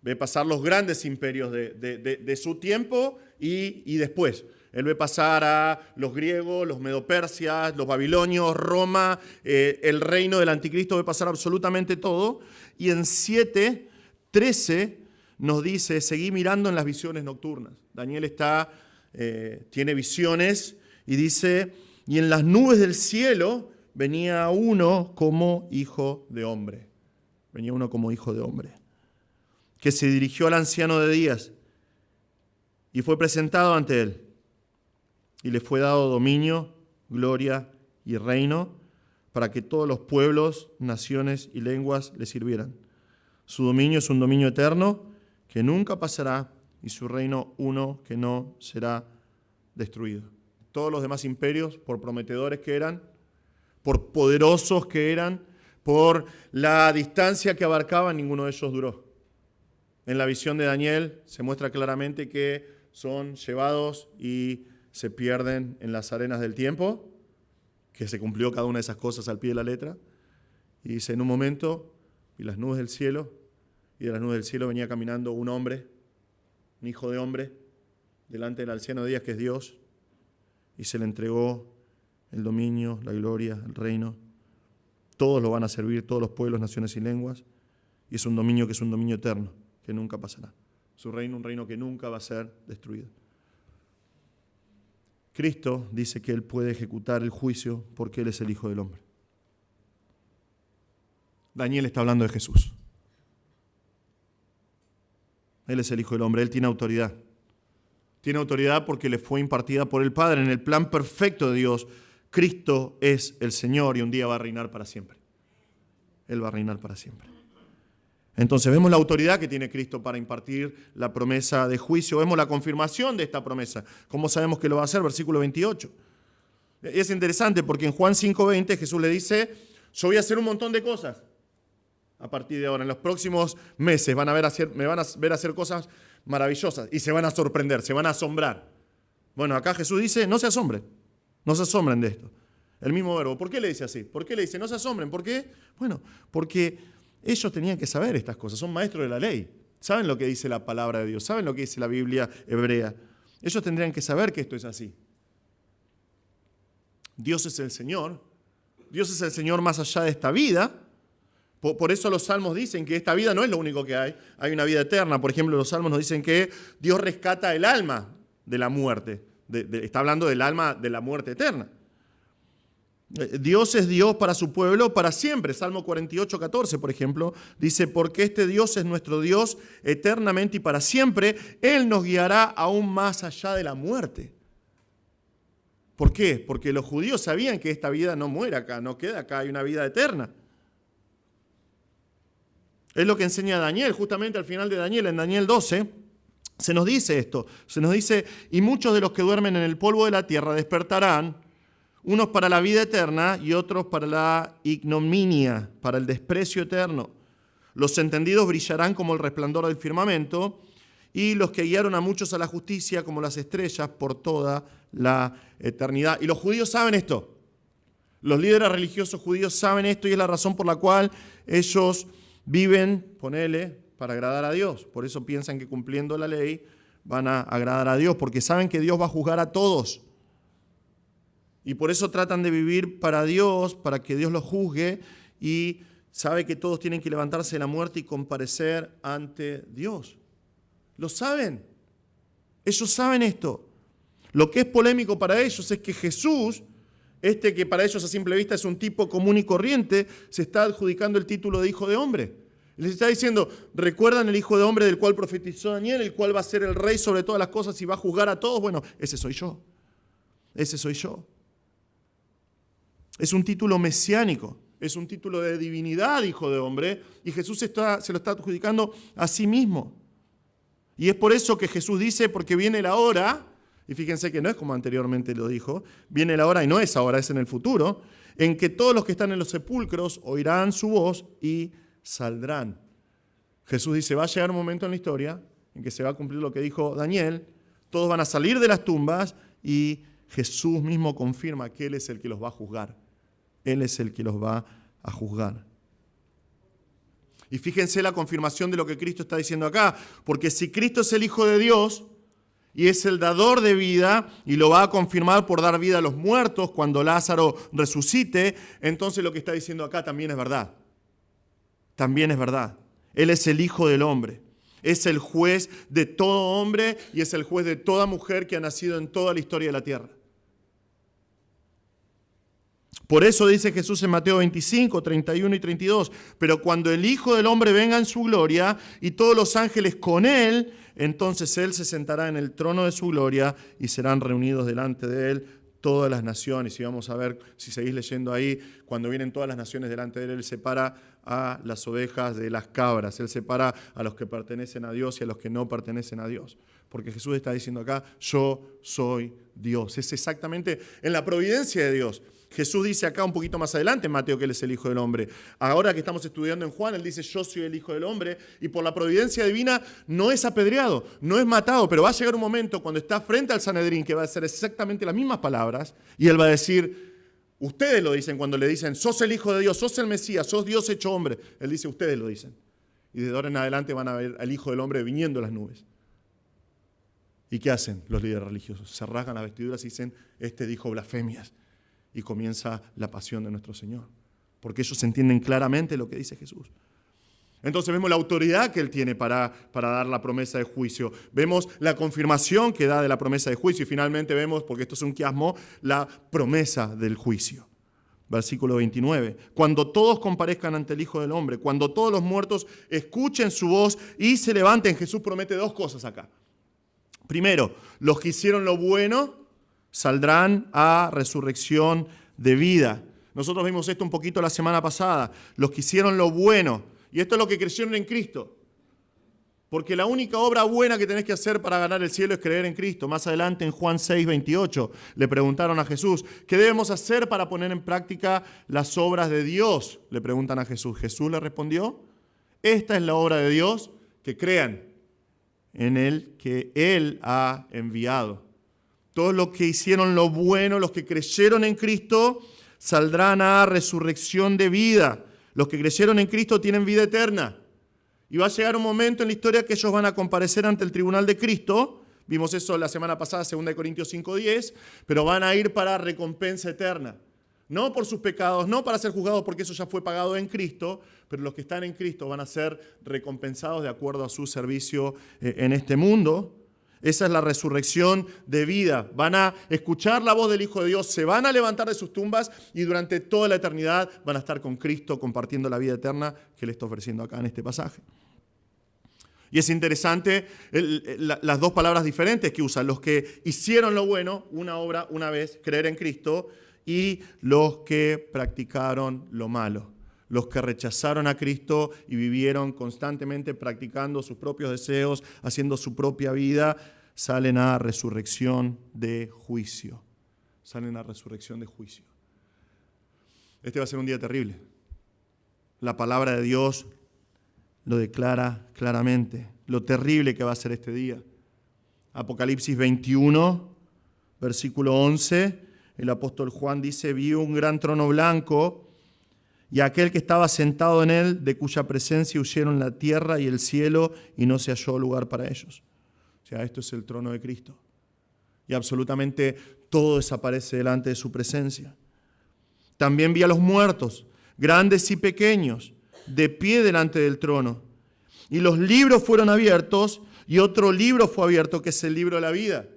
Ve pasar los grandes imperios de su tiempo y después. Él ve pasar a los griegos, los medopersias, los babilonios, Roma, el reino del anticristo, ve pasar absolutamente todo. Y en 7:13 nos dice, seguí mirando en las visiones nocturnas. Daniel tiene visiones y dice, y en las nubes del cielo venía uno como hijo de hombre. Venía uno como hijo de hombre, que se dirigió al anciano de días y fue presentado ante él. Y le fue dado dominio, gloria y reino para que todos los pueblos, naciones y lenguas le sirvieran. Su dominio es un dominio eterno que nunca pasará y su reino uno que no será destruido. Todos los demás imperios, por prometedores que eran, por poderosos que eran, por la distancia que abarcaban, ninguno de ellos duró. En la visión de Daniel se muestra claramente que son llevados y se pierden en las arenas del tiempo, que se cumplió cada una de esas cosas al pie de la letra. Y dice, en un momento, y las nubes del cielo, y de las nubes del cielo venía caminando un hombre, un hijo de hombre, delante del anciano de días que es Dios, y se le entregó el dominio, la gloria, el reino. Todos lo van a servir, todos los pueblos, naciones y lenguas, y es un dominio que es un dominio eterno, que nunca pasará. Su reino, un reino que nunca va a ser destruido. Cristo dice que Él puede ejecutar el juicio porque Él es el Hijo del Hombre. Daniel está hablando de Jesús. Él es el Hijo del Hombre, Él tiene autoridad. Tiene autoridad porque le fue impartida por el Padre. En el plan perfecto de Dios, Cristo es el Señor y un día va a reinar para siempre. Él va a reinar para siempre. Entonces vemos la autoridad que tiene Cristo para impartir la promesa de juicio. Vemos la confirmación de esta promesa. ¿Cómo sabemos que lo va a hacer? Versículo 28. Es interesante porque en Juan 5:20 Jesús le dice, yo voy a hacer un montón de cosas a partir de ahora. En los próximos meses me van a ver hacer cosas maravillosas y se van a sorprender, se van a asombrar. Bueno, acá Jesús dice, no se asombren de esto. El mismo verbo. ¿Por qué le dice así? ¿Por qué le dice no se asombren? ¿Por qué? Bueno, porque ellos tenían que saber estas cosas, son maestros de la ley, saben lo que dice la palabra de Dios, saben lo que dice la Biblia hebrea. Ellos tendrían que saber que esto es así. Dios es el Señor más allá de esta vida. Por eso los salmos dicen que esta vida no es lo único que hay una vida eterna. Por ejemplo, los salmos nos dicen que Dios rescata el alma de la muerte, está hablando del alma de la muerte eterna. Dios es Dios para su pueblo para siempre. Salmo 48:14, por ejemplo, dice, porque este Dios es nuestro Dios eternamente y para siempre, Él nos guiará aún más allá de la muerte. ¿Por qué? Porque los judíos sabían que esta vida no muere acá, no queda acá, hay una vida eterna. Es lo que enseña Daniel, justamente al final de Daniel, en Daniel 12, se nos dice esto, se nos dice, y muchos de los que duermen en el polvo de la tierra despertarán, unos para la vida eterna y otros para la ignominia, para el desprecio eterno. Los entendidos brillarán como el resplandor del firmamento y los que guiaron a muchos a la justicia como las estrellas por toda la eternidad. Y los judíos saben esto. Los líderes religiosos judíos saben esto y es la razón por la cual ellos viven, ponele, para agradar a Dios. Por eso piensan que cumpliendo la ley van a agradar a Dios, porque saben que Dios va a juzgar a todos. Y por eso tratan de vivir para Dios, para que Dios los juzgue, y sabe que todos tienen que levantarse de la muerte y comparecer ante Dios. ¿Lo saben? Ellos saben esto. Lo que es polémico para ellos es que Jesús, que para ellos a simple vista es un tipo común y corriente, se está adjudicando el título de Hijo de Hombre. Les está diciendo, ¿recuerdan el Hijo de Hombre del cual profetizó Daniel, el cual va a ser el rey sobre todas las cosas y va a juzgar a todos? Bueno, ese soy yo. Ese soy yo. Es un título mesiánico, es un título de divinidad, Hijo de Hombre, y Jesús se lo está adjudicando a sí mismo. Y es por eso que Jesús dice, porque viene la hora, y fíjense que no es como anteriormente lo dijo, viene la hora, y no es ahora, es en el futuro, en que todos los que están en los sepulcros oirán su voz y saldrán. Jesús dice, va a llegar un momento en la historia en que se va a cumplir lo que dijo Daniel, todos van a salir de las tumbas y Jesús mismo confirma que Él es el que los va a juzgar. Él es el que los va a juzgar. Y fíjense la confirmación de lo que Cristo está diciendo acá, porque si Cristo es el Hijo de Dios y es el dador de vida y lo va a confirmar por dar vida a los muertos cuando Lázaro resucite, entonces lo que está diciendo acá también es verdad. También es verdad. Él es el Hijo del Hombre. Es el juez de todo hombre y es el juez de toda mujer que ha nacido en toda la historia de la tierra. Por eso dice Jesús en Mateo 25, 31 y 32, pero cuando el Hijo del Hombre venga en su gloria y todos los ángeles con Él, entonces Él se sentará en el trono de su gloria y serán reunidos delante de Él todas las naciones. Y vamos a ver, si seguís leyendo ahí, cuando vienen todas las naciones delante de Él, Él separa a las ovejas de las cabras. Él separa a los que pertenecen a Dios y a los que no pertenecen a Dios. Porque Jesús está diciendo acá, yo soy Dios. Es exactamente en la providencia de Dios. Jesús dice acá un poquito más adelante en Mateo que Él es el Hijo del Hombre. Ahora que estamos estudiando en Juan, Él dice, yo soy el Hijo del Hombre, y por la providencia divina no es apedreado, no es matado, pero va a llegar un momento cuando está frente al Sanedrín que va a decir exactamente las mismas palabras, y Él va a decir, ustedes lo dicen cuando le dicen, sos el Hijo de Dios, sos el Mesías, sos Dios hecho hombre. Él dice, ustedes lo dicen. Y de ahora en adelante van a ver al Hijo del Hombre viniendo en las nubes. ¿Y qué hacen los líderes religiosos? Se rasgan las vestiduras y dicen, este dijo blasfemias. Y comienza la pasión de nuestro Señor. Porque ellos entienden claramente lo que dice Jesús. Entonces vemos la autoridad que Él tiene para dar la promesa de juicio. Vemos la confirmación que da de la promesa de juicio. Y finalmente vemos, porque esto es un quiasmo, la promesa del juicio. Versículo 29. Cuando todos comparezcan ante el Hijo del Hombre, cuando todos los muertos escuchen su voz y se levanten, Jesús promete dos cosas acá. Primero, los que hicieron lo bueno saldrán a resurrección de vida. Nosotros vimos esto un poquito la semana pasada. Los que hicieron lo bueno. Y esto es lo que creyeron en Cristo. Porque la única obra buena que tenés que hacer para ganar el cielo es creer en Cristo. Más adelante en Juan 6, 28 le preguntaron a Jesús, ¿qué debemos hacer para poner en práctica las obras de Dios? Le preguntan a Jesús. Jesús le respondió, esta es la obra de Dios, que crean en el que Él ha enviado. Todos los que hicieron lo bueno, los que creyeron en Cristo, saldrán a resurrección de vida. Los que creyeron en Cristo tienen vida eterna. Y va a llegar un momento en la historia que ellos van a comparecer ante el tribunal de Cristo. Vimos eso la semana pasada, 2 Corintios 5:10, pero van a ir para recompensa eterna. No por sus pecados, no para ser juzgados porque eso ya fue pagado en Cristo, pero los que están en Cristo van a ser recompensados de acuerdo a su servicio en este mundo. Esa es la resurrección de vida. Van a escuchar la voz del Hijo de Dios, se van a levantar de sus tumbas y durante toda la eternidad van a estar con Cristo compartiendo la vida eterna que Él está ofreciendo acá en este pasaje. Y es interesante las dos palabras diferentes que usan. Los que hicieron lo bueno, una obra, una vez, creer en Cristo, y los que practicaron lo malo. Los que rechazaron a Cristo y vivieron constantemente practicando sus propios deseos, haciendo su propia vida, salen a resurrección de juicio. Salen a resurrección de juicio. Este va a ser un día terrible. La palabra de Dios lo declara claramente. Lo terrible que va a ser este día. Apocalipsis 21, versículo 11. el apóstol Juan dice, vi un gran trono blanco y aquel que estaba sentado en él, de cuya presencia huyeron la tierra y el cielo y no se halló lugar para ellos. O sea, esto es el trono de Cristo. Y absolutamente todo desaparece delante de su presencia. También vi a los muertos, grandes y pequeños, de pie delante del trono. Y los libros fueron abiertos y otro libro fue abierto, que es el libro de la vida.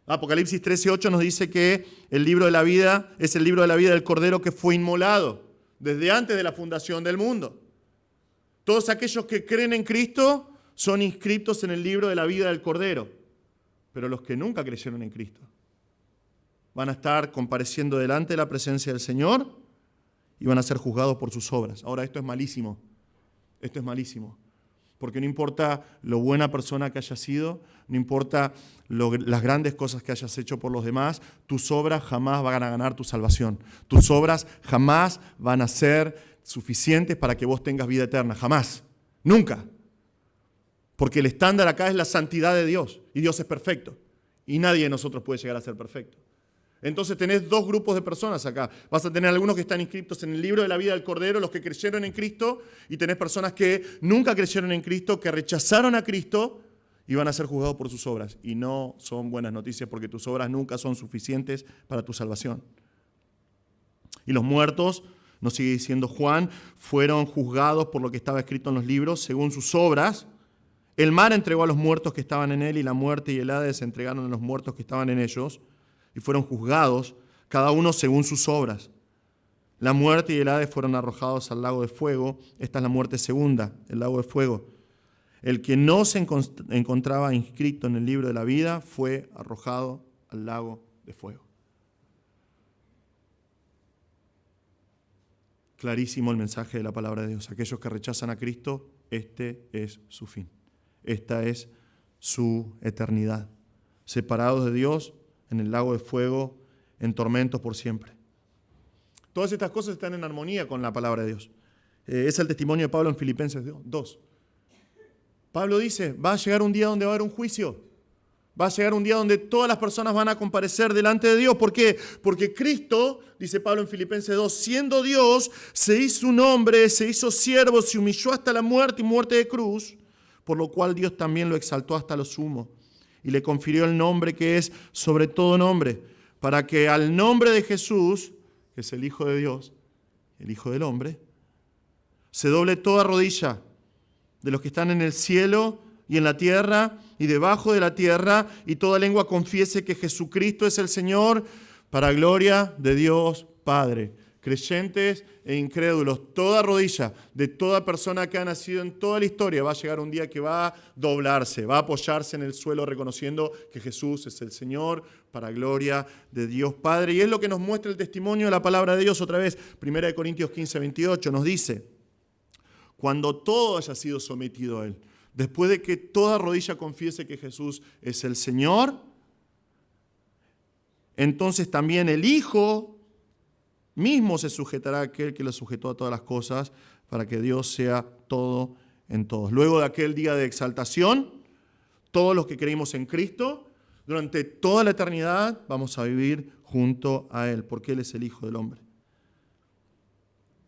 Apocalipsis 13:8 nos dice que el libro de la vida es el libro de la vida del Cordero que fue inmolado desde antes de la fundación del mundo. Todos aquellos que creen en Cristo son inscritos en el libro de la vida del Cordero. Pero los que nunca creyeron en Cristo van a estar compareciendo delante de la presencia del Señor y van a ser juzgados por sus obras. Ahora, esto es malísimo. Esto es malísimo. Porque no importa lo buena persona que hayas sido, no importa las grandes cosas que hayas hecho por los demás, tus obras jamás van a ganar tu salvación. Tus obras jamás van a ser suficientes para que vos tengas vida eterna. Jamás. Nunca. Porque el estándar acá es la santidad de Dios. Y Dios es perfecto. Y nadie de nosotros puede llegar a ser perfecto. Entonces tenés dos grupos de personas acá. Vas a tener algunos que están inscritos en el libro de la vida del Cordero, los que creyeron en Cristo, y tenés personas que nunca creyeron en Cristo, que rechazaron a Cristo y van a ser juzgados por sus obras. Y no son buenas noticias porque tus obras nunca son suficientes para tu salvación. Y los muertos, nos sigue diciendo Juan, fueron juzgados por lo que estaba escrito en los libros, según sus obras. El mar entregó a los muertos que estaban en él y la muerte y el Hades entregaron a los muertos que estaban en ellos. Y fueron juzgados, cada uno según sus obras. La muerte y el Hades fueron arrojados al lago de fuego. Esta es la muerte segunda, el lago de fuego. El que no se encontraba inscrito en el libro de la vida fue arrojado al lago de fuego. Clarísimo el mensaje de la palabra de Dios. Aquellos que rechazan a Cristo, este es su fin. Esta es su eternidad. Separados de Dios, en el lago de fuego, en tormentos por siempre. Todas estas cosas están en armonía con la palabra de Dios. Es el testimonio de Pablo en Filipenses 2. Pablo dice, va a llegar un día donde va a haber un juicio. Va a llegar un día donde todas las personas van a comparecer delante de Dios. ¿Por qué? Porque Cristo, dice Pablo en Filipenses 2, siendo Dios, se hizo un hombre, se hizo siervo, se humilló hasta la muerte y muerte de cruz, por lo cual Dios también lo exaltó hasta lo sumo y le confirió el nombre que es sobre todo nombre, para que al nombre de Jesús, que es el Hijo de Dios, el Hijo del hombre, se doble toda rodilla de los que están en el cielo y en la tierra y debajo de la tierra, y toda lengua confiese que Jesucristo es el Señor, para gloria de Dios Padre. Creyentes e incrédulos, toda rodilla de toda persona que ha nacido en toda la historia va a llegar un día que va a doblarse, va a apoyarse en el suelo reconociendo que Jesús es el Señor, para gloria de Dios Padre. Y es lo que nos muestra el testimonio de la palabra de Dios otra vez. 1 Corintios 15:28 nos dice, cuando todo haya sido sometido a Él, después de que toda rodilla confiese que Jesús es el Señor, entonces también el Hijo mismo se sujetará a aquel que lo sujetó a todas las cosas, para que Dios sea todo en todos. Luego de aquel día de exaltación, todos los que creímos en Cristo, durante toda la eternidad vamos a vivir junto a Él, porque Él es el Hijo del Hombre.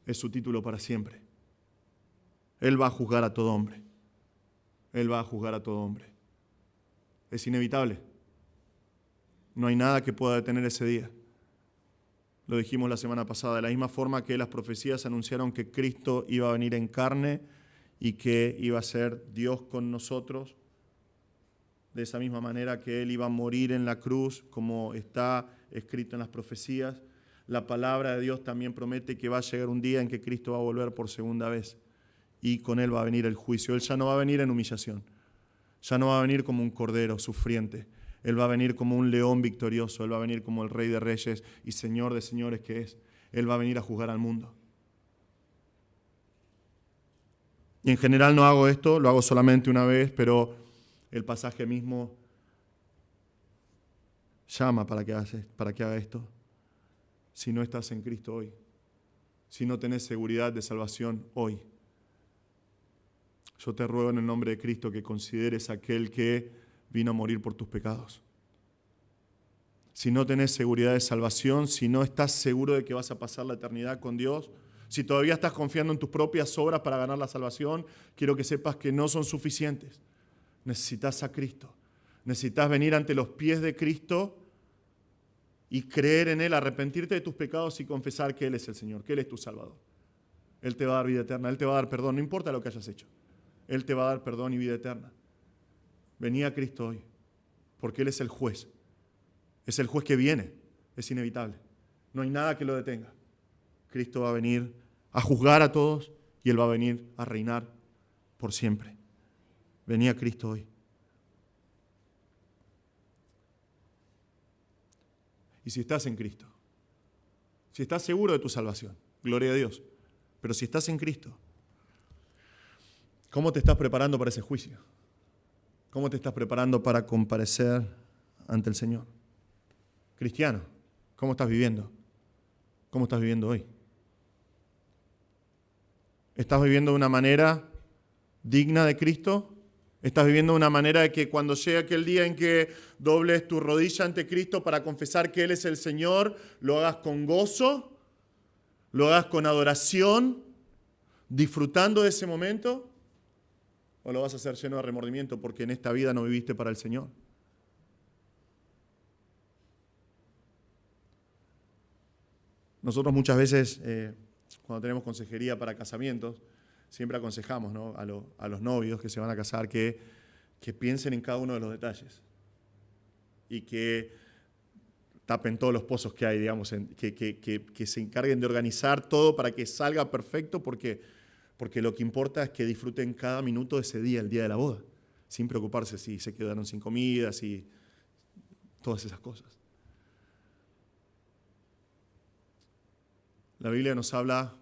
Es su título para siempre. Él va a juzgar a todo hombre. Él va a juzgar a todo hombre. Es inevitable. No hay nada que pueda detener ese día. Lo dijimos la semana pasada, de la misma forma que las profecías anunciaron que Cristo iba a venir en carne y que iba a ser Dios con nosotros, de esa misma manera que Él iba a morir en la cruz, como está escrito en las profecías, la palabra de Dios también promete que va a llegar un día en que Cristo va a volver por segunda vez y con Él va a venir el juicio. Él ya no va a venir en humillación, ya no va a venir como un cordero sufriente. Él va a venir como un león victorioso. Él va a venir como el Rey de Reyes y Señor de Señores que es. Él va a venir a juzgar al mundo. Y en general no hago esto, lo hago solamente una vez, pero el pasaje mismo llama para que haga esto. Si no estás en Cristo hoy, si no tenés seguridad de salvación hoy, yo te ruego en el nombre de Cristo que consideres a aquel que vino a morir por tus pecados. si no tenés seguridad de salvación, si no estás seguro de que vas a pasar la eternidad con Dios, si todavía estás confiando en tus propias obras para ganar la salvación, quiero que sepas que no son suficientes. Necesitas a Cristo. Necesitas venir ante los pies de Cristo y creer en Él, arrepentirte de tus pecados y confesar que Él es el Señor, que Él es tu Salvador. Él te va a dar vida eterna, Él te va a dar perdón, no importa lo que hayas hecho. Él te va a dar perdón y vida eterna. Vení a Cristo hoy, porque Él es el juez. Es el juez que viene, es inevitable. No hay nada que lo detenga. Cristo va a venir a juzgar a todos y Él va a venir a reinar por siempre. Vení a Cristo hoy. Y si estás en Cristo, si estás seguro de tu salvación, gloria a Dios, pero si estás en Cristo, ¿cómo te estás preparando para ese juicio? ¿Cómo te estás preparando para comparecer ante el Señor? Cristiano, ¿cómo estás viviendo? ¿Cómo estás viviendo hoy? ¿Estás viviendo de una manera digna de Cristo? ¿Estás viviendo de una manera de que cuando llegue aquel día en que dobles tu rodilla ante Cristo para confesar que Él es el Señor, lo hagas con gozo, lo hagas con adoración, disfrutando de ese momento? ¿O lo vas a hacer lleno de remordimiento porque en esta vida no viviste para el Señor? Nosotros muchas veces, cuando tenemos consejería para casamientos, siempre aconsejamos, ¿no?, a los novios que se van a casar que piensen en cada uno de los detalles y que tapen todos los pozos que hay, digamos, que se encarguen de organizar todo para que salga perfecto, porque lo que importa es que disfruten cada minuto de ese día, el día de la boda, sin preocuparse si se quedaron sin comida, si todas esas cosas. La Biblia nos habla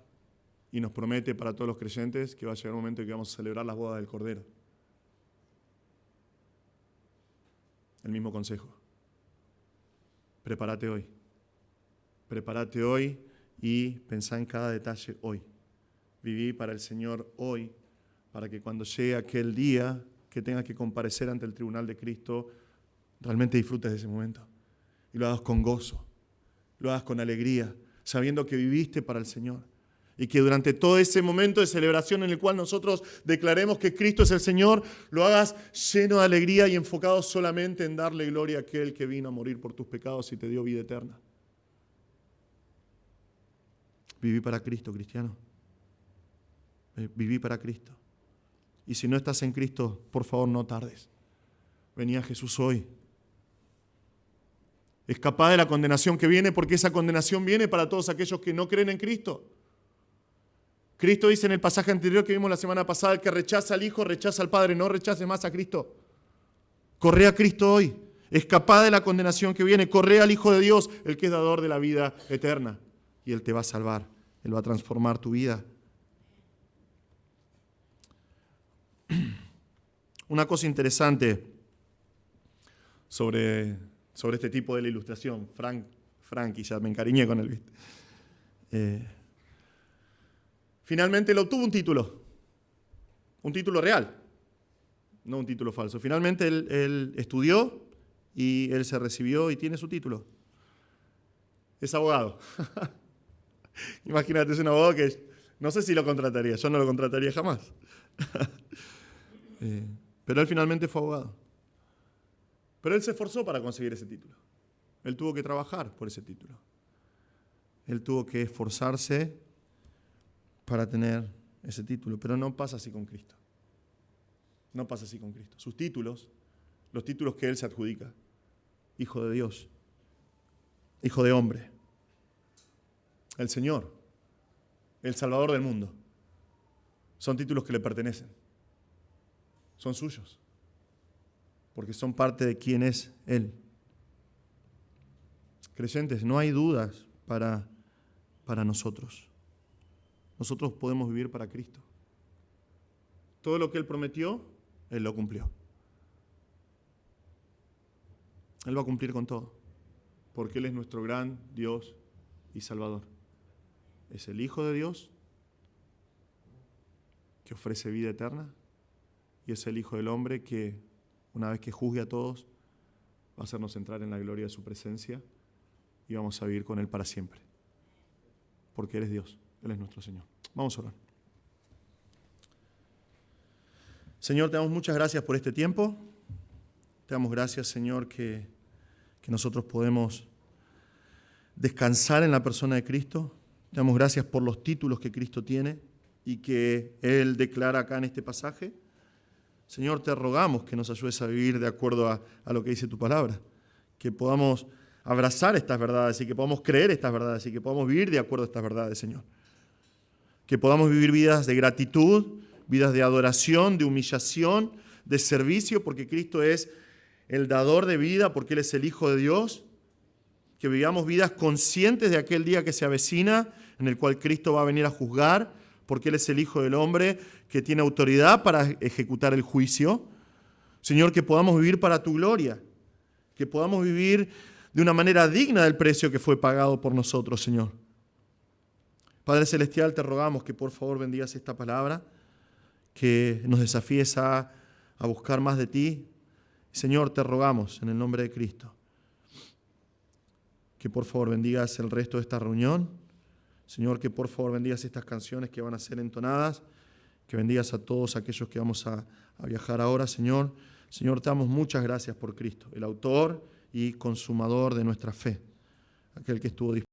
y nos promete para todos los creyentes que va a llegar un momento en que vamos a celebrar las bodas del Cordero. El mismo consejo. Prepárate hoy. Prepárate hoy y pensá en cada detalle hoy. Viví para el Señor hoy, para que cuando llegue aquel día que tengas que comparecer ante el tribunal de Cristo, realmente disfrutes de ese momento. Y lo hagas con gozo, lo hagas con alegría, sabiendo que viviste para el Señor. Y que durante todo ese momento de celebración en el cual nosotros declaremos que Cristo es el Señor, lo hagas lleno de alegría y enfocado solamente en darle gloria a aquel que vino a morir por tus pecados y te dio vida eterna. Viví para Cristo, cristiano. Viví para Cristo. Y si no estás en Cristo, por favor no tardes. Vení a Jesús hoy. Escapá de la condenación que viene, porque esa condenación viene para todos aquellos que no creen en Cristo. Cristo dice en el pasaje anterior que vimos la semana pasada: el que rechaza al Hijo, rechaza al Padre. No rechaces más a Cristo. Corre a Cristo hoy. Escapá de la condenación que viene. Corre al Hijo de Dios, el que es dador de la vida eterna. Y Él te va a salvar. Él va a transformar tu vida. Una cosa interesante sobre este tipo de la ilustración. Frankie, ya me encariñé con él. Finalmente él obtuvo un título real, no un título falso. Finalmente él estudió y él se recibió y tiene su título. Es abogado. Imagínate, es un abogado que no sé si lo contrataría, yo no lo contrataría jamás. Pero él finalmente fue abogado. Pero él se esforzó para conseguir ese título. Él tuvo que trabajar por ese título. Él tuvo que esforzarse para tener ese título. Pero no pasa así con Cristo. No pasa así con Cristo. Sus títulos, los títulos que Él se adjudica: Hijo de Dios, Hijo de hombre, el Señor, el Salvador del mundo, son títulos que le pertenecen. Son suyos. Porque son parte de quién es Él. Creyentes, no hay dudas para nosotros. Nosotros podemos vivir para Cristo. Todo lo que Él prometió, Él lo cumplió. Él va a cumplir con todo, porque Él es nuestro gran Dios y Salvador. Es el Hijo de Dios que ofrece vida eterna y es el Hijo del hombre que, una vez que juzgue a todos, va a hacernos entrar en la gloria de su presencia y vamos a vivir con Él para siempre. Porque Él es Dios, Él es nuestro Señor. Vamos a orar. Señor, te damos muchas gracias por este tiempo. Te damos gracias, Señor, que nosotros podemos descansar en la persona de Cristo. Te damos gracias por los títulos que Cristo tiene y que Él declara acá en este pasaje. Señor, te rogamos que nos ayudes a vivir de acuerdo a lo que dice tu palabra, que podamos abrazar estas verdades y que podamos creer estas verdades y que podamos vivir de acuerdo a estas verdades, Señor. Que podamos vivir vidas de gratitud, vidas de adoración, de humillación, de servicio, porque Cristo es el dador de vida, porque Él es el Hijo de Dios. Que vivamos vidas conscientes de aquel día que se avecina, en el cual Cristo va a venir a juzgar, porque Él es el Hijo del Hombre, que tiene autoridad para ejecutar el juicio. Señor, que podamos vivir para tu gloria, que podamos vivir de una manera digna del precio que fue pagado por nosotros, Señor. Padre Celestial, te rogamos que por favor bendigas esta palabra, que nos desafíes a buscar más de ti. Señor, te rogamos en el nombre de Cristo, que por favor bendigas el resto de esta reunión. Señor, que por favor bendigas estas canciones que van a ser entonadas, que bendigas a todos aquellos que vamos a viajar ahora, Señor. Señor, te damos muchas gracias por Cristo, el autor y consumador de nuestra fe, aquel que estuvo dispuesto